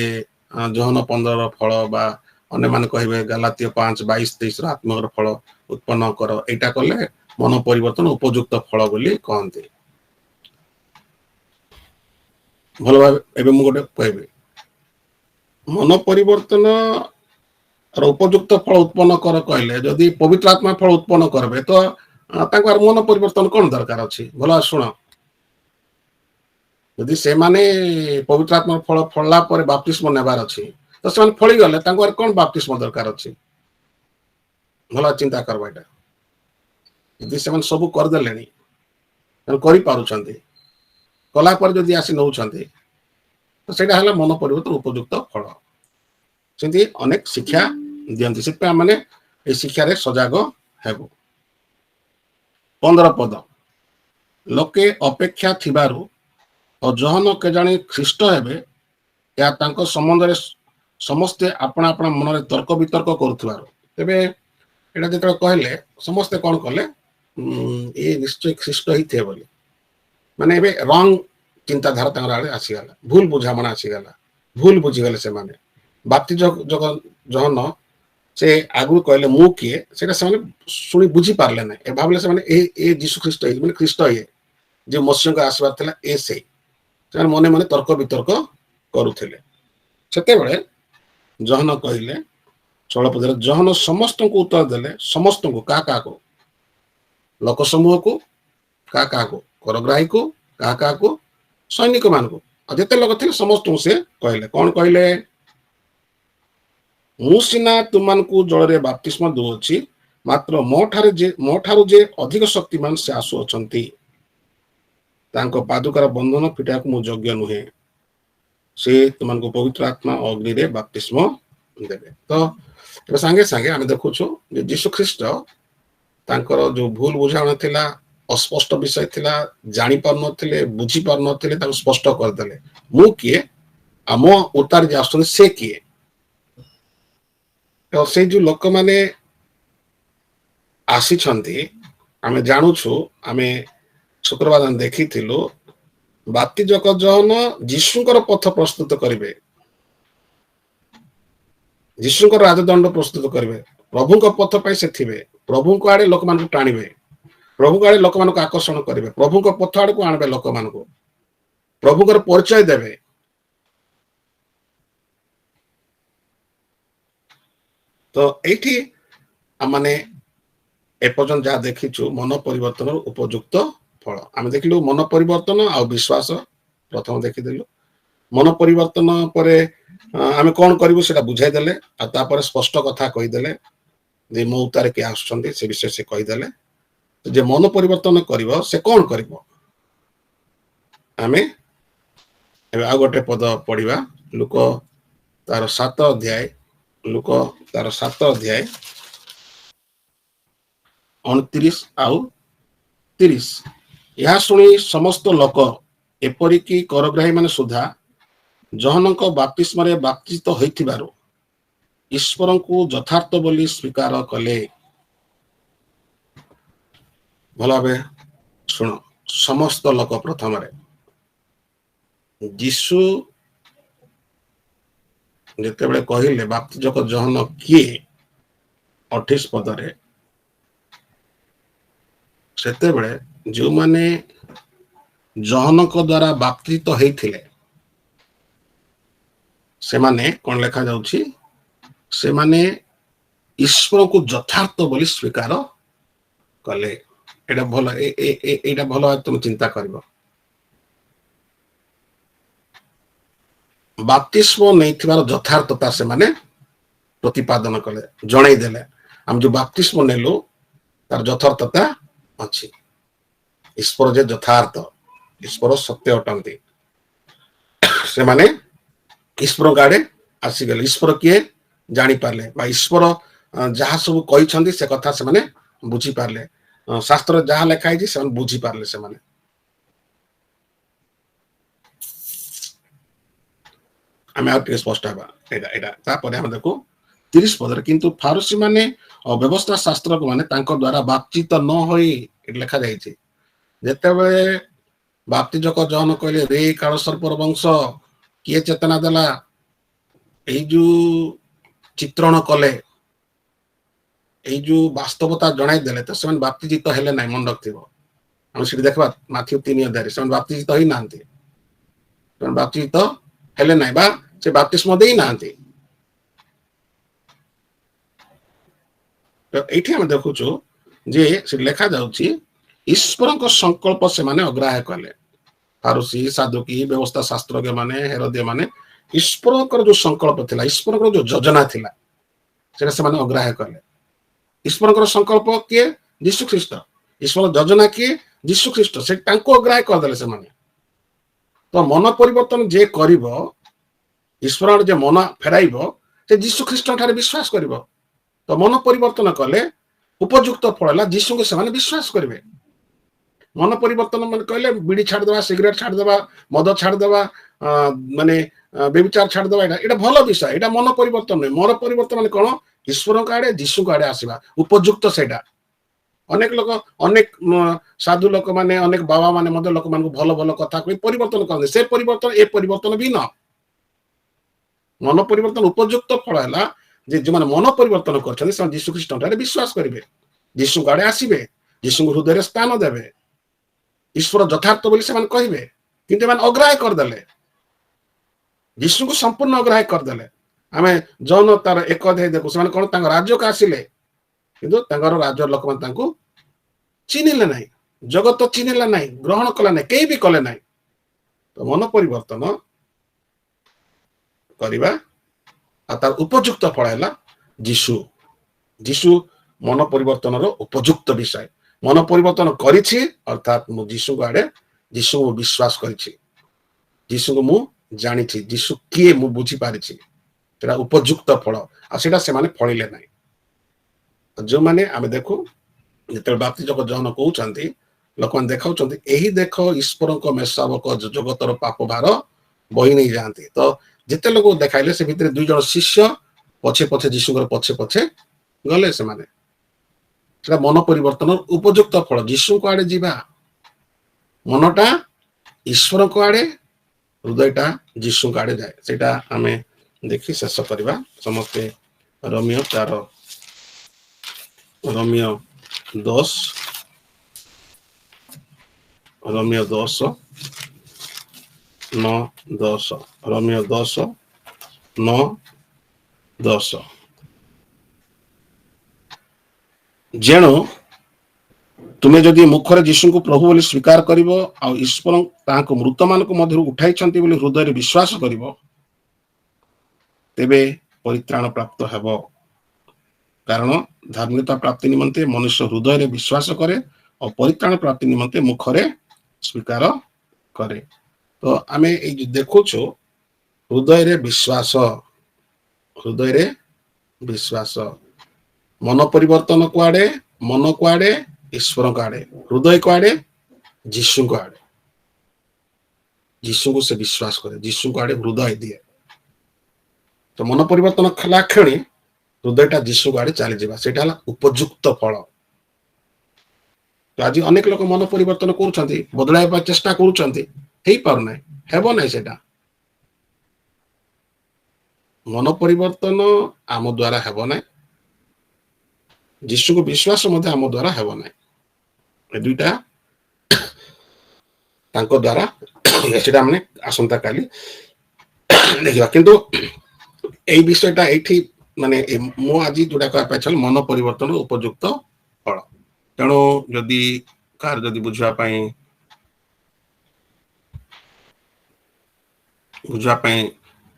ଯୋହନ 15 ଫଳ, ବା ଅନ୍ୟମାନେ କହିବେ ଗାଲାତୀୟ 5:22-23 ଆତ୍ମର ଫଳ ଉତ୍ପନ୍ନ କର, ଏଇଟା କଲେ ମନ ପରିବର୍ତ୍ତନ ଉପଯୁକ୍ତ ଫଳ ବୋଲି କହନ୍ତି। ଭଲ ଭାବେ ଏବେ ମୁଁ ଗୋଟେ କହିବି, ମନ ପରିବର୍ତ୍ତନ ଉପଯୁକ୍ତ ଫଳ ଉତ୍ପନ୍ନ କର କହିଲେ, ଯଦି ପବିତ୍ର ଆତ୍ମା ଫଳ ଉତ୍ପନ୍ନ କରିବେ ତ ତାଙ୍କର ମନ ପରିବର୍ତ୍ତନ କଣ ଦରକାର ଅଛି? ଭଲ ଶୁଣ, ଯଦି ସେମାନେ ପବିତ୍ର ଆତ୍ମା ଫଳ ଫଳିଲା ପରେ ବାପ୍ତିସ୍ମ ନେବାର ଅଛି, ତ ସେମାନେ ଫଳିଗଲେ, ତାଙ୍କୁ କଣ ବାପ୍ତିସ୍ମ ଦରକାର ଅଛି? ଭଲ ଚିନ୍ତା କରବା। ଏଇଟା ଯଦି ସେମାନେ ସବୁ କରିଦେଲେଣି, କରିପାରୁଛନ୍ତି, କଲା ପରେ ଯଦି ଆସି ନେଉଛନ୍ତି, ତ ସେଇଟା ହେଲା ମନ ପରିବର୍ତ୍ତନ ଉପଯୁକ୍ତ ଫଳ। ସେମିତି ଅନେକ ଶିକ୍ଷା ଦିଅନ୍ତି, ସେଥିପାଇଁ ଆମେ এই ଶିକ୍ଷାରେ ସଜାଗ ହେବୁ। 15 ପଦ, ଲୋକେ ଅପେକ୍ଷା ଥିବାରୁ ଯୋହନ କେଜାଣି ଖ୍ରୀଷ୍ଟ ହେବେ, ଏହା ତାଙ୍କ ସମ୍ବନ୍ଧରେ ସମସ୍ତେ ଆପଣା ଆପଣା ମନରେ ତର୍କ ବିତର୍କ କରୁଥିବାରୁ। ତେବେ ଏଇଟା ଯେତେବେଳେ କହିଲେ, ସମସ୍ତେ କଣ କଲେ, ଇଏ ନିଶ୍ଚୟ ଖ୍ରୀଷ୍ଟ ହେଇଥିବେ ବୋଲି। ମାନେ ଏବେ ରଙ୍ଗ ଚିନ୍ତାଧାରା ତାଙ୍କର ଆଡେ ଆସିଗଲା, ଭୁଲ ବୁଝାମଣା ଆସିଗଲା, ଭୁଲ ବୁଝିଗଲେ ସେମାନେ। ବାପ୍ତି ଯୋହନ ସେ ଆଗରୁ କହିଲେ ମୁଁ କିଏ, ସେଇଟା ସେମାନେ ଶୁଣି ବୁଝି ପାରିଲେ ନାହିଁ। ଏ ଭାବିଲେ ସେମାନେ ଏ ଯୀଶୁ ଖ୍ରୀଷ୍ଟ ମାନେ ଖ୍ରୀଷ୍ଟ ଇଏ ଯେ ମସିହଙ୍କ ଆସିବାର ଥିଲା, ସେଇ ସେମାନେ ମନେ ମନେ ତର୍କ ବିତର୍କ କରୁଥିଲେ। ସେତେବେଳେ ଯୋହନ କହିଲେ 16 ପଦରେ, ଯୋହନ ସମସ୍ତଙ୍କୁ ଉତ୍ତର ଦେଲେ, ସମସ୍ତଙ୍କୁ, କାହା କାହାକୁ? ଲୋକ ସମୂହକୁ, କାହା କାହାକୁ? କରଗ୍ରାହୀକୁ, କାହା କାହାକୁ? ସୈନିକ ମାନଙ୍କୁ। ଆଉ ଯେତେ ଲୋକ ଥିଲେ ସମସ୍ତଙ୍କୁ ସେ କହିଲେ, କଣ କହିଲେ? ମୁଁ ସିନା ତୁମମାନଙ୍କୁ ଜଳରେ ବାପ୍ତିସ୍ମ ଦେଉଅଛି, ମାତ୍ର ମୋ ଠାରୁ ଯେ ଅଧିକ ଶକ୍ତିମାନ ସେ ଆସୁଅଛନ୍ତି, ତାଙ୍କ ପାଦୁକାର ବନ୍ଧନ ଫିଟାକୁ ମୁଁ ଯୋଗ୍ୟ ନୁହେଁ, ସେ ତୁମମାନଙ୍କୁ ପବିତ୍ର ଆତ୍ମା ଅଗ୍ନିରେ ବାପ୍ତିସ୍ମ ଦେବେ। ତ ଏବେ ସାଙ୍ଗେ ସାଙ୍ଗେ ଆମେ ଦେଖୁଛୁ ଯେ ଯୀଶୁ ଖ୍ରୀଷ୍ଟ ତାଙ୍କର ଯୋଉ ଭୁଲ ବୁଝାମଣା ଥିଲା, ଅସ୍ପଷ୍ଟ ବିଷୟ ଥିଲା, ଜାଣି ପାରୁନଥିଲେ, ବୁଝି ପାରୁନଥିଲେ, ତାକୁ ସ୍ପଷ୍ଟ କରିଦେଲେ, ମୁଁ କିଏ, ଆଉ ମୋ ଉତ୍ତାରେ ଯେ ଆସୁଛନ୍ତି ସେ କିଏ। ତ ସେଇ ଯୋଉ ଲୋକମାନେ ଆସିଛନ୍ତି, ଆମେ ଜାଣୁଛୁ, ଆମେ ଶୁକ୍ରବାର ଦେଖିଥିଲୁ, ବାପ୍ତିଜକ ଯୋହନ ଯୀଶୁଙ୍କର ପଥ ପ୍ରସ୍ତୁତ କରିବେ, ଯୀଶୁଙ୍କର ରାଜଦଣ୍ଡ ପ୍ରସ୍ତୁତ କରିବେ, ପ୍ରଭୁଙ୍କ ପଥ ପାଇଁ ସେ ଥିବେ, ପ୍ରଭୁଙ୍କ ଆଡେ ଲୋକମାନଙ୍କୁ ଟାଣିବେ, ପ୍ରଭୁଙ୍କ ଆଡେ ଲୋକମାନଙ୍କୁ ଆକର୍ଷଣ କରିବେ, ପ୍ରଭୁଙ୍କ ପଥ ଆଡକୁ ଆଣିବେ, ଲୋକମାନଙ୍କୁ ପ୍ରଭୁଙ୍କର ପରିଚୟ ଦେବେ। ତ ଏଇଠି ଆମେ ଏପର୍ଯ୍ୟନ୍ତ ଯାହା ଦେଖିଛୁ, ମନ ପରିବର୍ତ୍ତନର ଉପଯୁକ୍ତ ଫଳ ଆମେ ଦେଖିଲୁ। ମନ ପରିବର୍ତ୍ତନ ଆଉ ବିଶ୍ୱାସ ପ୍ରଥମ ଦେଖିଦେଲୁ। ମନ ପରିବର୍ତ୍ତନ ପରେ ଆମେ କଣ କରିବୁ ସେଟା ବୁଝାଇ ଦେଲେ, ଆଉ ତାପରେ ସ୍ପଷ୍ଟ କଥା କହିଦେଲେ ଯେ ମୋ ଉତ୍ତାରେ କିଏ ଆସୁଛନ୍ତି ସେ ବିଷୟ ସେ କହିଦେଲେ। ଯେ ମନ ପରିବର୍ତ୍ତନ କରିବ ସେ କଣ କରିବ, ଆମେ ଏବେ ଆଉ ଗୋଟେ ପଦ ପଢିବା। ଲୁକ ତାର 7 ଅଧ୍ୟାୟ, ଲୁକ ତାର 7 ଅଧ୍ୟାୟ 29 ଆଉ 30। ଏହା ଶୁଣି ସମସ୍ତ ଲୋକ, ଏପରିକି କରଗ୍ରାହୀ ମାନେ ସୁଦ୍ଧା, ଯୋହନଙ୍କ ବାପ୍ତିସ୍ମରେ ବାପ୍ତିତ ହୋଇଥିବାରୁ ଈଶ୍ୱରଙ୍କୁ ଯଥାର୍ଥ ବୋଲି ସ୍ୱୀକାର କଲେ। ଭଲ ଭାବେ ଶୁଣ, ସମସ୍ତ ଲୋକ ପ୍ରଥମରେ ଯୀଶୁ ଯେତେବେଳେ କହିଲେ ବାପ୍ତିଜକ ଯୋହନ କିଏ, 28 ପଦରେ ସେତେବେଳେ ଯେଉଁମାନେ ଜହନଙ୍କ ଦ୍ୱାରା ବାପ୍ତିତ ହେଇଥିଲେ ସେମାନେ କଣ ଲେଖା ଯାଉଛି ସେମାନେ ଈଶ୍ୱରକୁ ଯଥାର୍ଥ ବୋଲି ସ୍ୱୀକାର କଲେ। ଏଇଟା ଭଲ ଏଇଟା ଭଲ ତମେ ଚିନ୍ତା କରିବ। ବାପ୍ତିସ୍ମ ନେଇଥିବାର ଯଥାର୍ଥତା ସେମାନେ ପ୍ରତିପାଦନ କଲେ, ଜଣେଇ ଦେଲେ ଆମେ ଯୋଉ ବାପ୍ତିସ୍ମ ନେଲୁ ତାର ଯଥାର୍ଥତା ଅଛି। ଈଶ୍ୱର ଯେ ଯଥାର୍ଥ, ଈଶ୍ୱର ସତ୍ୟ ଅଟନ୍ତି, ସେମାନେ ଈଶ୍ୱରଙ୍କ ଆଡେ ଆସିଗଲେ। ଈଶ୍ୱର କିଏ ଜାଣିପାରିଲେ ବା ଈଶ୍ୱର ଯାହା ସବୁ କହିଛନ୍ତି ସେ କଥା ସେମାନେ ବୁଝିପାରିଲେ। ଶାସ୍ତ୍ରରେ ଯାହା ଲେଖା ହେଇଛି ସେମାନେ ବୁଝିପାରିଲେ। ସେମାନେ ଆମେ ଆଉ ଟିକେ ସ୍ପଷ୍ଟ ହେବା ଏଇଟା ତାପରେ ଆମେ ଦେଖୁ 30 ପଦରେ କିନ୍ତୁ ଫାରୁସୀ ମାନେ ବ୍ୟବସ୍ଥା ଶାସ୍ତ୍ରକ ମାନେ ତାଙ୍କ ଦ୍ୱାରା ବାପ୍ତିତ ନ ହୋଇ ଲେଖା ଯାଇଛି। ଯେତେବେଳେ ବାପ୍ତିଜକ ଜହନ କହିଲେ ରେ କାଳ ସର୍ପର ବଂଶ କିଏ ଚେତନା ଦେଲା, ଏଇ ଯୋଉ ଚିତ୍ରଣ କଲେ, ଏଇ ଯୋଉ ବାସ୍ତବତା ଜଣାଇ ଦେଲେ ତ ସେମାନେ ବାପ୍ତିଜିତ ହେଲେ ନାହିଁ। ମନେ ରଖିଥିବ, ଆମେ ସେଠି ଦେଖିବା ମାଥ୍ୟୁ 3 ସେମାନେ ବାପ୍ତିଜିତ ହେଇନାହାନ୍ତି, ସେମାନେ ବାପ୍ତିଜିତ ହେଲେ ନାହିଁ ବା ସେ ବାପ୍ତିସ୍ମ ଦେଇନାହାନ୍ତି। ଏଇଠି ଆମେ ଦେଖୁଛୁ ଯେ ସେଠି ଲେଖା ଯାଉଛି ଈଶ୍ୱରଙ୍କ ସଂକଳ୍ପ ସେମାନେ ଅଗ୍ରାହ୍ୟ କଲେ। ଫାରୁସୀ, ସାଦୁକୀ, ବ୍ୟବସ୍ଥା ଶାସ୍ତ୍ରଜ୍ଞ ମାନେ, ହେରୋଦ୍ୟ ମାନେ ଈଶ୍ୱରଙ୍କର ଯୋଉ ସଂକଳ୍ପ ଥିଲା, ଈଶ୍ୱରଙ୍କର ଯୋଉ ଯୋଜନା ଥିଲା ସେଟା ସେମାନେ ଅଗ୍ରାହ୍ୟ କଲେ। ଈଶ୍ୱରଙ୍କର ସଂକଳ୍ପ କିଏ? ଯୀଶୁ ଖ୍ରୀଷ୍ଟ। ଈଶ୍ୱର ଯୋଜନା କିଏ? ଯୀଶୁ ଖ୍ରୀଷ୍ଟ। ସେ ତାଙ୍କୁ ଅଗ୍ରାହ୍ୟ କରିଦେଲେ ସେମାନେ। ତ ମନ ପରିବର୍ତ୍ତନ ଯିଏ କରିବ, ଈଶ୍ୱର ଯେ ମନ ଫେରାଇବ, ସେ ଯୀଶୁ ଖ୍ରୀଷ୍ଟଙ୍କ ଠାରେ ବିଶ୍ୱାସ କରିବ। ତ ମନ ପରିବର୍ତ୍ତନ କଲେ ଉପଯୁକ୍ତ ଫଳ ହେଲା ଯୀଶୁଙ୍କୁ ସେମାନେ ବିଶ୍ୱାସ କରିବେ। ମନ ପରିବର୍ତ୍ତନ ମାନେ କହିଲେ ବିଡି ଛାଡିଦେବା, ସିଗାରେଟ ଛାଡିଦେବା, ମଦ ଛାଡିଦେବା, ମାନେ ବ୍ୟଭିଚାର ଛାଡିଦେବା, ଏଇଟା ଭଲ ବିଷୟ। ଏଇଟା ମନ ପରିବର୍ତ୍ତନ ନୁହେଁ। ମନ ପରିବର୍ତ୍ତନ ମାନେ କଣ? ଈଶ୍ୱରଙ୍କ ଆଡେ, ଯୀଶୁଙ୍କ ଆଡେ ଆସିବା, ଉପଯୁକ୍ତ ସେଇଟା। ଅନେକ ଲୋକ, ଅନେକ ସାଧୁ ଲୋକମାନେ, ଅନେକ ବାବା ମାନେ ମଧ୍ୟ ଲୋକମାନଙ୍କୁ ଭଲ ଭଲ କଥା କହି ପରିବର୍ତ୍ତନ କରନ୍ତି। ସେ ପରିବର୍ତ୍ତନ ଏ ପରିବର୍ତ୍ତନ ବି ନ। ମନ ପରିବର୍ତ୍ତନ ଉପଯୁକ୍ତ ଫଳ ହେଲା ଯେ ଯେଉଁମାନେ ମନ ପରିବର୍ତ୍ତନ କରିଛନ୍ତି ସେମାନେ ଯୀଶୁ ଖ୍ରୀଷ୍ଟଙ୍କ ଠାରେ ବିଶ୍ୱାସ କରିବେ, ଯୀଶୁଙ୍କ ଆଡେ ଆସିବେ, ଯୀଶୁଙ୍କ ହୃଦୟରେ ସ୍ଥାନ ଦେବେ, ଈଶ୍ୱର ଯଥାର୍ଥ ବୋଲି ସେମାନେ କହିବେ। କିନ୍ତୁ ଏମାନେ ଅଗ୍ରାହ୍ୟ କରିଦେଲେ, ଯୀଶୁଙ୍କୁ ସମ୍ପୂର୍ଣ୍ଣ ଅଗ୍ରାହ୍ୟ କରିଦେଲେ। ଆମେ ଯୌନ ତାର 1 ଅଧ୍ୟାୟ ଦେଖୁ, ସେମାନେ କଣ ତାଙ୍କ ରାଜ୍ୟକୁ ଆସିଲେ କିନ୍ତୁ ତାଙ୍କର ରାଜ୍ୟର ଲୋକମାନେ ତାଙ୍କୁ ଚିହ୍ନିଲେ ନାହିଁ, ଜଗତ ଚିହ୍ନିଲା ନାହିଁ, ଗ୍ରହଣ କଲା ନାହିଁ, କେହି ବି କଲେ ନାହିଁ। ତ ମନ ପରିବର୍ତ୍ତନ କରିବା ଆଉ ତାର ଉପଯୁକ୍ତ ଫଳ ହେଲା ଯୀଶୁ। ଯୀଶୁ ମନ ପରିବର୍ତ୍ତନର ଉପଯୁକ୍ତ ବିଷୟ। ମନ ପରିବର୍ତ୍ତନ କରିଛି ଅର୍ଥାତ୍ ମୁଁ ଯୀଶୁଙ୍କ ଆଡେ, ଯୀଶୁଙ୍କୁ ମୁଁ ବିଶ୍ୱାସ କରିଛି, ଯୀଶୁଙ୍କୁ ମୁଁ ଜାଣିଛି, ଯୀଶୁ କିଏ ମୁଁ ବୁଝିପାରିଛି। ସେଟା ଉପଯୁକ୍ତ ଫଳ, ଆଉ ସେଟା ସେମାନେ ଫଳିଲେ ନାହିଁ। ଯୋଉମାନେ ଆମେ ଦେଖୁ ଯେତେବେଳେ ବାପ୍ତିଜକ ଜହନ କହୁଛନ୍ତି, ଲୋକମାନେ ଦେଖାଉଛନ୍ତି ଏହି ଦେଖ ଈଶ୍ୱରଙ୍କ ମେଷଶାବକ ଜଗତର ପାପ ଭାର ବହି ନେଇ ଯାଆନ୍ତି। ତ ଯେତେ ଲୋକ ଦେଖାଇଲେ ସେ ଭିତରେ 2 ଜଣ ଶିଷ୍ୟ ପଛେ ପଛେ ଯୀଶୁଙ୍କର ପଛେ ପଛେ ଗଲେ। ସେମାନେ ସେଟା ମନ ପରିବର୍ତ୍ତନ ଉପଯୁକ୍ତ ଫଳ। ଯୀଶୁଙ୍କ ଆଡେ ଯିବା, ମନଟା ଈଶ୍ୱରଙ୍କ ଆଡେ, ହୃଦୟଟା ଯୀଶୁଙ୍କ ଆଡେ ଯାଏ। ସେଇଟା ଆମେ ଦେଖି ଶେଷ କରିବା। ସମସ୍ତେ ରୋମିଓ 10 ରୋମିଓ 10 ରୋମିଓ 10 9 10 ରୋମିଓ 10 9 10 ଯେଣୁ ତୁମେ ଯଦି ମୁଖରେ ଯୀଶୁଙ୍କୁ ପ୍ରଭୁ ବୋଲି ସ୍ୱୀକାର କରିବ ଆଉ ଈଶ୍ୱର ତାହାଙ୍କୁ ମୃତମାନଙ୍କ ମଧ୍ୟରୁ ଉଠାଇଛନ୍ତି ବୋଲି ହୃଦୟରେ ବିଶ୍ୱାସ କରିବ, ତେବେ ପରିତ୍ରାଣ ପ୍ରାପ୍ତ ହେବ। କାରଣ ଧାର୍ମିକତା ପ୍ରାପ୍ତି ନିମନ୍ତେ ମନୁଷ୍ୟ ହୃଦୟରେ ବିଶ୍ୱାସ କରେ ଆଉ ପରିତ୍ରାଣ ପ୍ରାପ୍ତି ନିମନ୍ତେ ମୁଖରେ ସ୍ୱୀକାର କରେ। ତ ଆମେ ଏଇ ଯୋଉ ଦେଖୁଛୁ ହୃଦୟରେ ବିଶ୍ୱାସ, ହୃଦୟରେ ବିଶ୍ୱାସ। ମନ ପରିବର୍ତ୍ତନ କୁଆଡେ? ମନ କୁଆଡେ? ଈଶ୍ୱରଙ୍କ ଆଡେ। ହୃଦୟ କୁଆଡେ? ଯୀଶୁଙ୍କ ଆଡେ। ଯୀଶୁଙ୍କୁ ସେ ବିଶ୍ୱାସ କରେ, ଯୀଶୁଙ୍କ ଆଡେ ହୃଦୟ ଦିଏ। ତ ମନ ପରିବର୍ତ୍ତନ କଲା କ୍ଷଣି ହୃଦୟଟା ଯୀଶୁଙ୍କ ଆଡେ ଚାଲିଯିବା, ସେଇଟା ହେଲା ଉପଯୁକ୍ତ ଫଳ। ତ ଆଜି ଅନେକ ଲୋକ ମନ ପରିବର୍ତ୍ତନ କରୁଛନ୍ତି, ବଦଳାଇବା ପାଇଁ ଚେଷ୍ଟା କରୁଛନ୍ତି, ହେଇପାରୁନାହିଁ, ହେବ ନାହିଁ। ସେଇଟା ମନ ପରିବର୍ତ୍ତନ ଆମ ଦ୍ୱାରା ହେବ ନାହିଁ। ଯୀଶୁକୁ ବିଶ୍ୱାସ ମଧ୍ୟ ଆମ ଦ୍ୱାରା ହେବ ନାହିଁ। ଏ ଦୁଇଟା ତାଙ୍କ ଦ୍ୱାରା ସେଟା ଆମେ ଆସନ୍ତା କାଲି ଦେଖିବା। କିନ୍ତୁ ଏଇ ବିଷୟଟା ଏଇଠି ମାନେ ମୁଁ ଆଜି ଯୋଉଟା କହିବା ପାଇଁ ଚାହିଁଲି ମନ ପରିବର୍ତ୍ତନ ଉପଯୁକ୍ତ ଫଳ। ତେଣୁ ଯଦି କାହାର ଯଦି ବୁଝିବା ପାଇଁ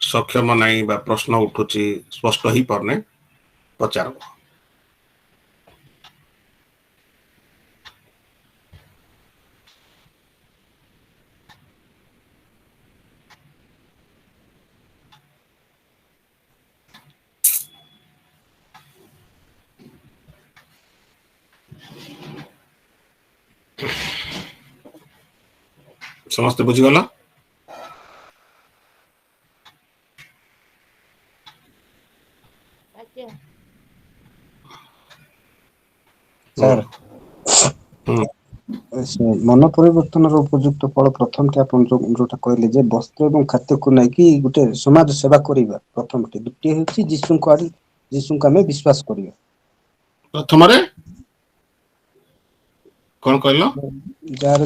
ସକ୍ଷମ ନାହିଁ ବା ପ୍ରଶ୍ନ ଉଠୁଛି ସ୍ପଷ୍ଟ ହେଇପାରୁନି ପଚାର। ସମସ୍ତେ ବୁଝିଗଲ? ସାର୍ ମନ ପରିବର୍ତ୍ତନର ଉପଯୁକ୍ତ ଫଳ ପ୍ରଥମଟି ଆପଣ ଯୋଉଟା କହିଲେ ଯେ ବସ୍ତ୍ର ଏବଂ ଖାଦ୍ୟକୁ ନେଇକି ଗୋଟେ ସମାଜ ସେବା କରିବା ପ୍ରଥମଟି, ଦ୍ଵିତୀୟ ହେଉଛି ଯୀଶୁଙ୍କୁ ଆମେ ବିଶ୍ୱାସ କରିବା। ପ୍ରଥମରେ କଣ କହିଲ? ଯାହାର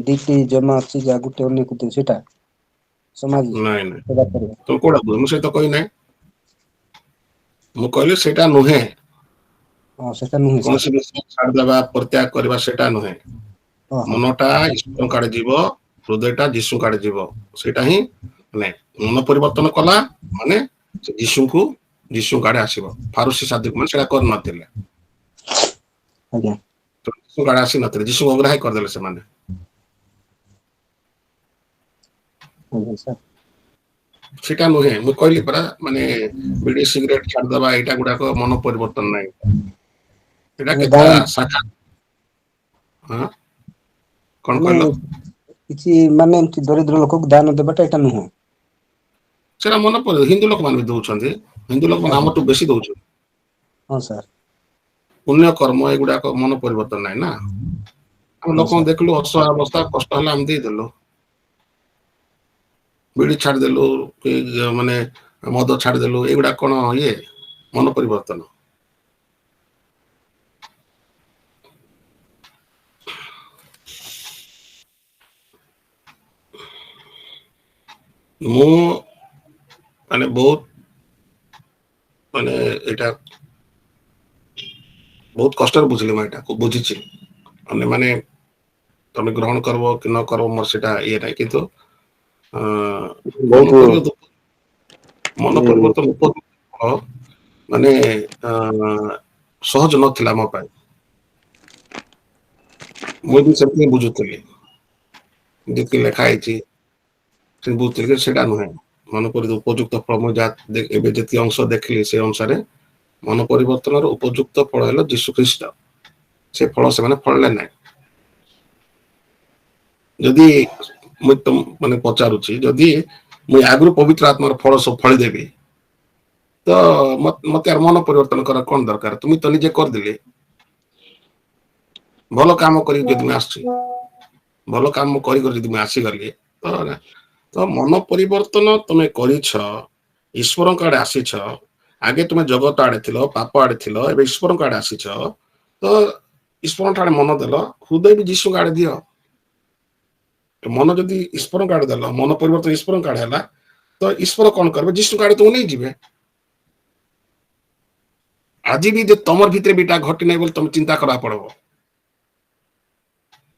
ଦିଟି ଜମା ଅଛି ଯାହା ଗୋଟେ ଅନ୍ୟକୁ ଦିଏ ସେଇଟା ସମାଜ ନାଇଁ ନାଇଁ ସେବା କରିବା। ତମେ କୋଉଟା କହୁଛ? ମୁଁ ସେଇତ କହି ନାହିଁ। ମୁଁ କହିଲି ସେଇଟା ନୁହେଁ। ହଁ ସେଟା ନୁହେଁ ସାର୍। କୌଣସି ବିଷୟ ଛାଡିଦବା ପରିତ୍ୟାଗ କରିବା ସେଇଟା ନୁହେଁ। ଓହୋ ମନଟା ଈଶ୍ୱରଙ୍କ ଆଡେ ଯିବ, ହୃଦୟଟା ଯୀଶୁଙ୍କ ଆଡେ ଯିବ। ସେଇଟା ହିଁ ମାନେ ମନ ପରିବର୍ତ୍ତନ କଲା ମାନେ ଯୀଶୁଙ୍କ ଆଡେ ଆସିବ। ଫାରୁସି ସାଧୁକ ମାନେ ସେଇଟା କରିନଥିଲେ। ଆଜ୍ଞା। ଯୀଶୁଙ୍କ ଆଡେ ଆସି ନଥିଲେ, ଯୀଶୁଙ୍କୁ ଅଗ୍ରାହ୍ୟ କରିଦେଲେ ସେମାନେ। ଆଜ୍ଞା ସାର୍। ସେଇଟା ନୁହେଁ। ମୁଁ କହିଲି ପରା ମାନେ ବିଡି ସିଗାରେଟ ଛାଡିଦବା ଏଇଟା ଗୁଡାକ ମନ ପରିବର୍ତ୍ତନ ନାହିଁ। ଏଇଟା ମାନେ କେତେଟା ଶାଖା। ହଁ କଣ ମାନେ କହିଲ? କିଛି ମାନେ ଏମତି ଦରିଦ୍ର ଲୋକକୁ ଦାନ ଦେବାଟା ଏଇଟା ନୁହଁ। ସେଇଟା ମନେ ହିନ୍ଦୁ ଲୋକମାନେ ବି ଦଉଛନ୍ତି। ହିନ୍ଦୁ ଲୋକମାନେ ଆଜ୍ଞା ଆମଠୁ ବେଶୀ ଦଉଛନ୍ତି। ହଁ ସାର୍। ପୁଣ୍ୟ କର୍ମ ଏଗୁଡାକ ମନ ପରିବର୍ତ୍ତନ ନାହିଁ ନା। ଆମେ ହଁ ଲୋକଙ୍କୁ ସାର୍ ଦେଖିଲୁ ଅସହାୟ ଅବସ୍ଥା କଷ୍ଟ ହେଲା ଆମେ ଦେଇଦେଲୁ। ବିଡି ଛାଡିଦେଲୁ କି ମାନେ ମଦ ଛାଡିଦେଲୁ ଏଇଗୁଡା କଣ ଇଏ ମନ ପରିବର୍ତ୍ତନ? ମୁଁ ମାନେ ବହୁତ ମାନେ ଏଇଟା ବହୁତ କଷ୍ଟରେ ବୁଝିଲି ମୁଁ ଏଇଟାକୁ ବୁଝିଛି। ମାନେ ତମେ ଗ୍ରହଣ କରିବ କି ନ କରିବ ମୋର ସେଇଟା ଇଏ ନାହିଁ। କିନ୍ତୁ ବହୁତ ମନ ପରିବର୍ତ୍ତନ ମାନେ ସହଜ ନଥିଲା ମୋ ପାଇଁ। ମୁଁ ବି ସେମିତି ବୁଝୁଥିଲି। ଯେତିକି ଲେଖା ହେଇଛି ସେ ବୁଝୁଥିଲି ସେଇଟା ନୁହେଁ। ମନ ଉପଯୁକ୍ତ ଫଳ ମୁଁ ଯାହା ଏବେ ଯେତିକି ଅଂଶ ଦେଖିଲି ସେ ଅନୁସାରେ ମନ ପରିବର୍ତ୍ତନର ଉପଯୁକ୍ତ ଫଳ ହେଲା ଯୀଶୁ ଖ୍ରୀଷ୍ଟ। ସେ ଫଳ ସେମାନେ ଫଳିଲେ ନାହିଁ। ଯଦି ମୁଁ ମାନେ ପଚାରୁଛି ଯଦି ମୁଁ ଆଗରୁ ପବିତ୍ର ଆତ୍ମାର ଫଳ ସବୁ ଫଳିଦେବି ତ ମତେ ମନ ପରିବର୍ତ୍ତନ କର କଣ ଦରକାର? ତୁମେ ତ ନିଜେ କରିଦେଲେ। ଭଲ କାମ କରିକି ଯଦି ମୁଁ ଆସୁଛି, ଭଲ କାମ କରି ଯଦି ମୁଁ ଆସିଗଲି ତ ମନ ପରିବର୍ତ୍ତନ ତମେ କରିଛ, ଈଶ୍ୱରଙ୍କ ଆଡେ ଆସିଛ। ଆଗେ ତୁମେ ଜଗତ ଆଡେ ଥିଲ, ପାପ ଆଡେ ଥିଲ, ଏବେ ଈଶ୍ୱରଙ୍କ ଆଡେ ଆସିଛ। ତ ଈଶ୍ୱରଙ୍କ ଆଡେ ମନ ଦେଲ, ହୃଦୟ ବି ଯୀଶୁଙ୍କ ଆଡେ ଦିଅ। ମନ ଯଦି ଈଶ୍ୱରଙ୍କ ଆଡେ ଦେଲ, ମନ ପରିବର୍ତ୍ତନ ଈଶ୍ୱରଙ୍କ ଆଡେ ହେଲା ତ ଈଶ୍ୱର କଣ କରିବେ? ଯୀଶୁଙ୍କ ଆଡେ ତୁମକୁ ନେଇଯିବେ। ଆଜି ବି ଯେ ତମର ଭିତରେ ବି ଏଇଟା ଘଟି ନାହିଁ ବୋଲି ତମେ ଚିନ୍ତା କରିବାକୁ ପଡିବ।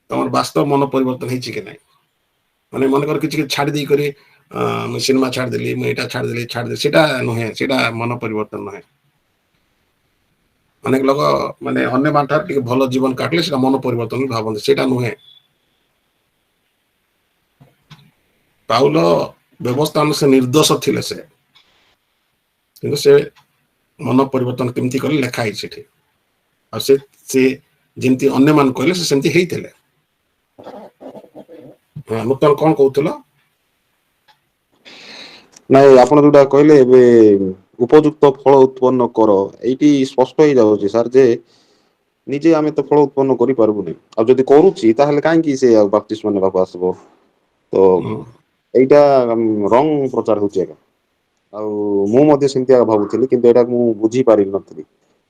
ତମର ବାସ୍ତବ ମନ ପରିବର୍ତ୍ତନ ହେଇଛି କି ନାଇଁ? ମାନେ ମନେକର କିଛି ଛାଡି ଦେଇକରି ମୁଁ ସିନେମା ଛାଡିଦେଲି, ମୁଁ ଏଇଟା ଛାଡିଦେଲି ସେଇଟା ନୁହେଁ। ସେଇଟା ମନ ପରିବର୍ତ୍ତନ ନୁହେଁ। ଅନେକ ଲୋକ ମାନେ ଅନ୍ୟମାନଙ୍କ ଠାରୁ ଟିକେ ଭଲ ଜୀବନ କାଟିଲେ ସେଟା ମନ ପରିବର୍ତ୍ତନ ଭାବନ୍ତି, ସେଇଟା ନୁହେଁ। ପାଉଲ ବ୍ୟବସ୍ଥା ଅନୁସାରେ ନିର୍ଦ୍ଦୋଷ ଥିଲେ ସେ। କିନ୍ତୁ ସେ ମନ ପରିବର୍ତ୍ତନ କେମିତି କଲେ ଲେଖା ହେଇଛି ସେଠି। ଆଉ ସେ ଯେମିତି ଅନ୍ୟମାନେ କହିଲେ ସେ ସେମିତି ହେଇଥିଲେ। ହଁ ନୂତନ କଣ କହୁଥିଲ? ନାଇଁ ଆପଣ ଯୋଉଟା କହିଲେ ଏବେ ଉପଯୁକ୍ତ ଫଳ ଉତ୍ପନ୍ନ କର, ଏଇଠି ସ୍ପଷ୍ଟ ହେଇଯାଉଛି ସାର୍ ଯେ ନିଜେ ଆମେ ତ ଫଳ ଉତ୍ପନ୍ନ କରିପାରିବୁନି। ଆଉ ଯଦି କରୁଛି ତାହେଲେ କାହିଁକି ସେ ଆଉ ବାପ୍ତିସ୍ମ ନେବାକୁ ଆସିବ? ତ ହୁଁ ଏଇଟା ରଙ୍ଗ ପ୍ରଚାର ହଉଛି ଆଜ୍ଞା। ଆଉ ମୁଁ ମଧ୍ୟ ସେମିତିଆ ଭାବୁଥିଲି କିନ୍ତୁ ଏଇଟା ମୁଁ ବୁଝି ପାରିନଥିଲି।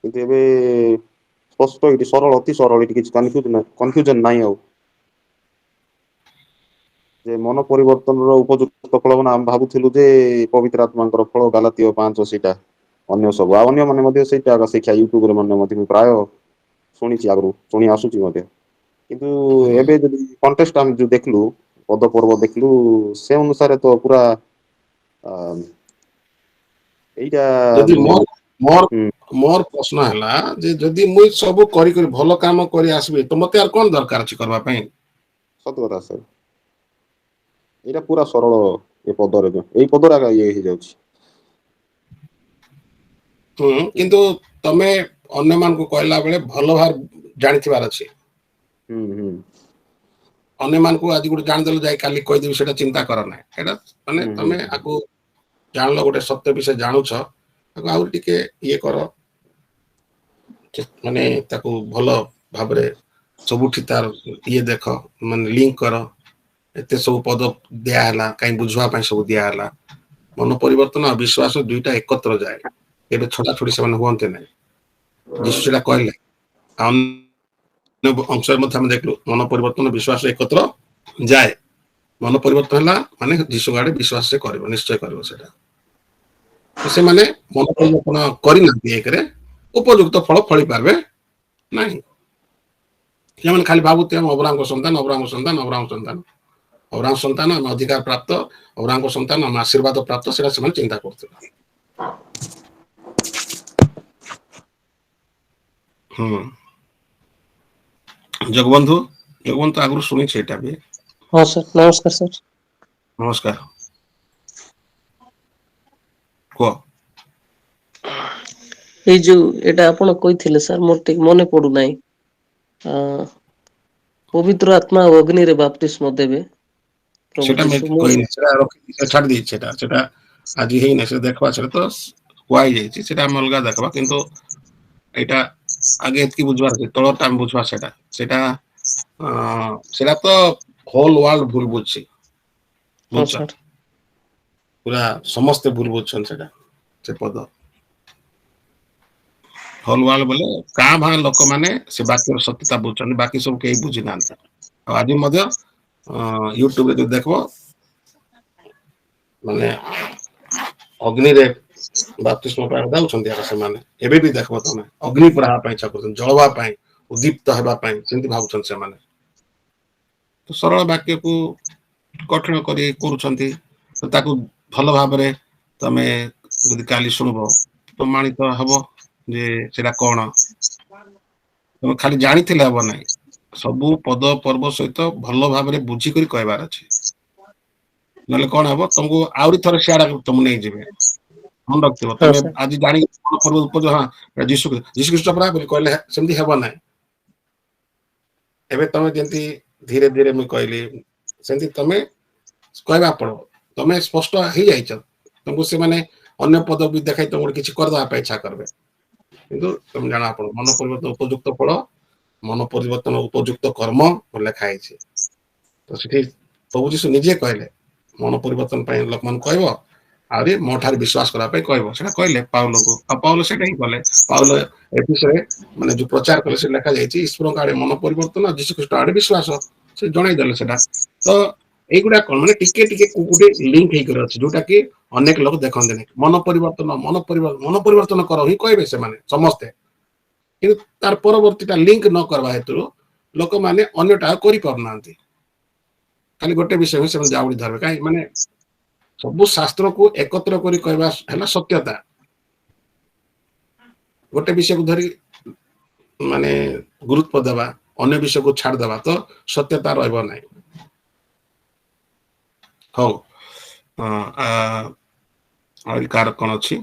କିନ୍ତୁ ଏବେ ସ୍ପଷ୍ଟ ଏଠି ସରଳ ଅତି ସରଳ ଏଠି କିଛି କନଫ୍ୟୁଜନ ନାହିଁ ଆଉ ଯେ ମନ ପରିବର୍ତ୍ତନର ଉପଯୁକ୍ତ ଫଳ ମାନେ ଆମେ ଭାବୁଥିଲୁ ଯେ ପବିତ୍ର ଆତ୍ମାଙ୍କର ଫଳ ଗାଲାତିଅ 5 ସେଇଟା ଅନ୍ୟ ସବୁ ଆଉ ଅନ୍ୟମାନେ ମଧ୍ୟ ସେଇଟା ଶିକ୍ଷା ୟୁଟ୍ୟୁବରେ ମାନେ ମଧ୍ୟ ମୁଁ ପ୍ରାୟ ଶୁଣିଛି ଆଗରୁ ଶୁଣି ଆସୁଛି ମଧ୍ୟ କିନ୍ତୁ ହୁଁ। ଏବେ ଯଦି କଣ୍ଟେଷ୍ଟ ଆମେ ଯୋଉ ଦେଖିଲୁ ପଦ ପର୍ବ ଦେଖିଲୁ ସେ ଅନୁସାରେ ତ ପୁରା ଆ, ଏଇଟା ଯଦି ମୋର ହୁଁ ମୋର ପ୍ରଶ୍ନ ହେଲା ଯେ ଯଦି ମୁଇଁ ସବୁ କରି କରି ଭଲ କାମ କରି ଆସିବି ତ ମତେ ଆଉ କଣ ଦରକାର ଅଛି କରିବା ପାଇଁ? ସତ କଥା ସାର୍ ଏଇଟା ପୁରା ସରଳ ଏ ପଦରେ ଏଇ ପଦରେ ଆଗ ଇଏ ହେଇଯାଉଛି। ହୁଁ କିନ୍ତୁ ତମେ ଅନ୍ୟମାନଙ୍କୁ କହିଲା ବେଳେ ଭଲ ଭାବରେ ଜାଣିଥିବାର ଅଛି। ହୁଁ ହୁଁ ଅନ୍ୟମାନଙ୍କୁ ଆଜି ଗୋଟେ ଜାଣିଦେଲେ ଯାଇ କାଲି କହିଦେବି ସେଇଟା ଚିନ୍ତା କର ନାହିଁ ସେଇଟା ମାନେ ହୁଁ ହୁଁ ତମେ ଆକୁ ଜାଣିଲ ଗୋଟେ ସତ୍ୟ ବିଷୟ ଜାଣୁଛ ତାକୁ ଆହୁରି ଟିକେ ଇଏ କର ମାନେ ତାକୁ ଭଲ ଭାବରେ ସବୁଠି ତାର ଇଏ ଦେଖ ମାନେ ଲିଙ୍କ କର ଏତେ ସବୁ ପଦ ଦିଆ ହେଲା କାହିଁ ବୁଝିବା ପାଇଁ ସବୁ ଦିଆହେଲା ମନ ପରିବର୍ତ୍ତନ ଆଉ ବିଶ୍ୱାସ ଦୁଇଟା ଏକତ୍ର ଯାଏ ଏବେ ଛୋଟା ଛୋଟି ସେମାନେ ହୁଅନ୍ତି ନାହିଁ ଯୀଶୁ ସେଟା କହିଲେ ଅଂଶରେ ମଧ୍ୟ ଆମେ ଦେଖିଲୁ ମନ ପରିବର୍ତ୍ତନ ବିଶ୍ୱାସ ଏକତ୍ର ଯାଏ ମନ ପରିବର୍ତ୍ତନ ହେଲା ମାନେ ଯୀଶୁ ଆଡେ ବିଶ୍ୱାସ ସେ କରିବ ନିଶ୍ଚୟ କରିବ ସେଇଟା ସେମାନେ ମନ ପରିବର୍ତ୍ତନ କରିନାହାନ୍ତି ଏକରେ ଉପଯୁକ୍ତ ଫଳ ଫଳି ପାରିବେ ନାହିଁ ସେମାନେ ଖାଲି ଭାବୁଥିବେ ଅବ୍ରାହ୍ମଙ୍କ ସନ୍ତାନ ଅବ୍ରାହ୍ମଙ୍କ ସନ୍ତାନ ଅବ୍ରାହ୍ମଙ୍କ ସନ୍ତାନ ଅବ୍ରାହ୍ମ ସନ୍ତାନ ଆମେ ଅଧିକାର ପ୍ରାପ୍ତ ଅବ୍ରାହ୍ମଙ୍କ ସନ୍ତାନ ଆମେ ଆଶୀର୍ବାଦ ପ୍ରାପ୍ତ ସେଇଟା ସେମାନେ ଚିନ୍ତା କରୁଥିବେ। ହୁଁ ଜଗବନ୍ଧୁ ଜଗବନ୍ଧୁ ଆଗରୁ ଶୁଣିଛି ଏଇଟା ବି ହଁ ସାର୍ ନମସ୍କାର ସାର୍। ନମସ୍କାର କୁହ ଏଇ ଯୋଉ ଏଇଟା ଆପଣ କହିଥିଲେ ସାର୍ ମୋର ଟିକେ ମନେ ପଡୁନାହିଁ ଆ ପବିତ୍ର ଆତ୍ମା ଅଗ୍ନିରେ ବାପ୍ତିସ୍ମ ଦେବେ ପ୍ରଭୁ ସେଟା ଯୀଶୁ ମୁଁ କହିନି ସେଟା ରଖି ଛାଡି ଦେଇଛି ସେଟା ଆଜି ହେଇନି ସେଟା ଦେଖବା ସେଟା ତ କୁହାଯାଇଛି ସେଟା ଆମେ ଅଲଗା ଦେଖବା କିନ୍ତୁ ଏଇଟା ଆଗେ ଏତିକି ବୁଝିବାର ଅଛି ତଳଟା ଆମେ ବୁଝବା ସେଇଟା ସେଇଟା ତ ହୋଲ ୱାର୍ଲଡ ଭୁଲ ବୁଝୁଛି ହଁ ବୁଝଛ ସାର୍ ପୁରା ସମସ୍ତେ ଭୁଲ ବୁଝୁଛନ୍ତି ସେଟା ସେ ପଦ ହୋଲ ୱାର୍ଲଡ ବୋଲେ କାଁ ଭାଁ ଲୋକମାନେ ସେ ବାକ୍ୟର ସତ୍ୟତା ବୁଝୁଛନ୍ତି ବାକି ସବୁ କେହି ବୁଝି ନାହାନ୍ତି ଆଉ ଆଜି ମଧ୍ୟ ୟୁଟ୍ୟୁବରେ ଯଦି ଦେଖିବ ମାନେ ଅଗ୍ନିରେ ବାପ୍ତିସ୍ମ ଯାଉଛନ୍ତି ଆଗ ସେମାନେ ଏବେ ବି ଦେଖିବ ତମେ ଅଗ୍ନି ପୁରା ହେବା ପାଇଁ ଇଚ୍ଛା କରୁଛନ୍ତି ଜଳବା ପାଇଁ ଉଦ୍ଦୀପ୍ତ ହେବା ପାଇଁ ସେମିତି ଭାବୁଛନ୍ତି ସେମାନେ ତ ସରଳ ବାକ୍ୟକୁ କଠିନ କରି କରୁଛନ୍ତି ତାକୁ ଭଲ ଭାବରେ ତମେ ଯଦି କାଲି ଶୁଣିବ ପ୍ରମାଣିତ ହବ ଯେ ସେଟା କଣ ତମେ ଖାଲି ଜାଣିଥିଲେ ହବ ନାହିଁ ସବୁ ପଦ ପର୍ବ ସହିତ ଭଲ ଭାବରେ ବୁଝିକରି କହିବାର ଅଛି ନହେଲେ କଣ ହବ ତମକୁ ଆହୁରି ଥରେ ସିଆଡା ତମକୁ ନେଇଯିବେ ମନେ ରଖିଥିବ ହଁ ତମେ ସାର୍ ଆଜି ଜାଣି ଯୀଶୁଖ୍ରୀଷ୍ଟ ପରା ବୋଲି କହିଲେ ସେମିତି ହେବ ନାହିଁ ଏବେ ତମେ ଯେମିତି ଧୀରେ ଧୀରେ ମୁଁ କହିଲି ସେମିତି ତମେ କହିବା ପଡିବ ତମେ ସ୍ପଷ୍ଟ ହେଇଯାଇଛ ତମକୁ ସେମାନେ ଅନ୍ୟ ପଦ ବି ଦେଖାଇ ତମକୁ କିଛି କରିଦବା ପାଇଁ ଇଚ୍ଛା କରିବେ କିନ୍ତୁ ତମେ ଜାଣ ଆପଣ ମନ ପରିବର୍ତ୍ତନ ଉପଯୁକ୍ତ ଫଳ ମନ ପରିବର୍ତ୍ତନ ଉପଯୁକ୍ତ କର୍ମ ଲେଖା ହେଇଛି ତ ସେଠି ପ୍ରଭୁ ଯୀଶୁ ନିଜେ କହିଲେ ମନ ପରିବର୍ତ୍ତନ ପାଇଁ ଲୋକମାନଙ୍କୁ କହିବ ଆହୁରି ମୋ ଠାରେ ବିଶ୍ୱାସ କରିବା ପାଇଁ କହିବ ସେଟା କହିଲେ ପାଉଲଙ୍କୁ ଆଉ ପାଉଲ ସେଇଟା ହିଁ କଲେ ପାଉଲ ଏଫିସରେ ମାନେ ଯୋଉ ପ୍ରଚାର କଲେ ସେ ଲେଖାଯାଇଛି ଈଶ୍ୱରଙ୍କ ଆଡେ ମନ ପରିବର୍ତ୍ତନ ଯୀଶୁଖ୍ରୀଷ୍ଟ ଆଡେ ବିଶ୍ୱାସ ସେ ଜଣେଇଦେଲେ ସେଟା ତ ଏଇଗୁଡା କଣ ମାନେ ଟିକେ ଟିକେ ଗୋଟେ ଲିଙ୍କ ହେଇକରି ଅଛି ଯୋଉଟା କି ଅନେକ ଲୋକ ଦେଖନ୍ତିନି ମନ ପରିବର୍ତ୍ତନ କର ହିଁ କହିବେ ସେମାନେ ସମସ୍ତେ କିନ୍ତୁ ତାର ପରବର୍ତ୍ତୀଟା ଲିଙ୍କ ନ କରିବା ହେତୁରୁ ଲୋକମାନେ ଅନ୍ୟଟା କରିପାରୁନାହାନ୍ତି ଖାଲି ଗୋଟେ ବିଷୟ ହିଁ ସେମାନେ ଜାଉଡି ଧରିବେ କାହିଁକି ମାନେ ସବୁ ଶାସ୍ତ୍ରକୁ ଏକତ୍ର କରି କହିବା ହେଲା ସତ୍ୟତା ଗୋଟେ ବିଷୟକୁ ଧରି ମାନେ ଗୁରୁତ୍ୱ ଦେବା ଅନ୍ୟ ବିଷୟକୁ ଛାଡିଦବା ତ ସତ୍ୟତା ରହିବ ନାହିଁ ହଉ ଆହୁରି କାହାର କଣ ଅଛି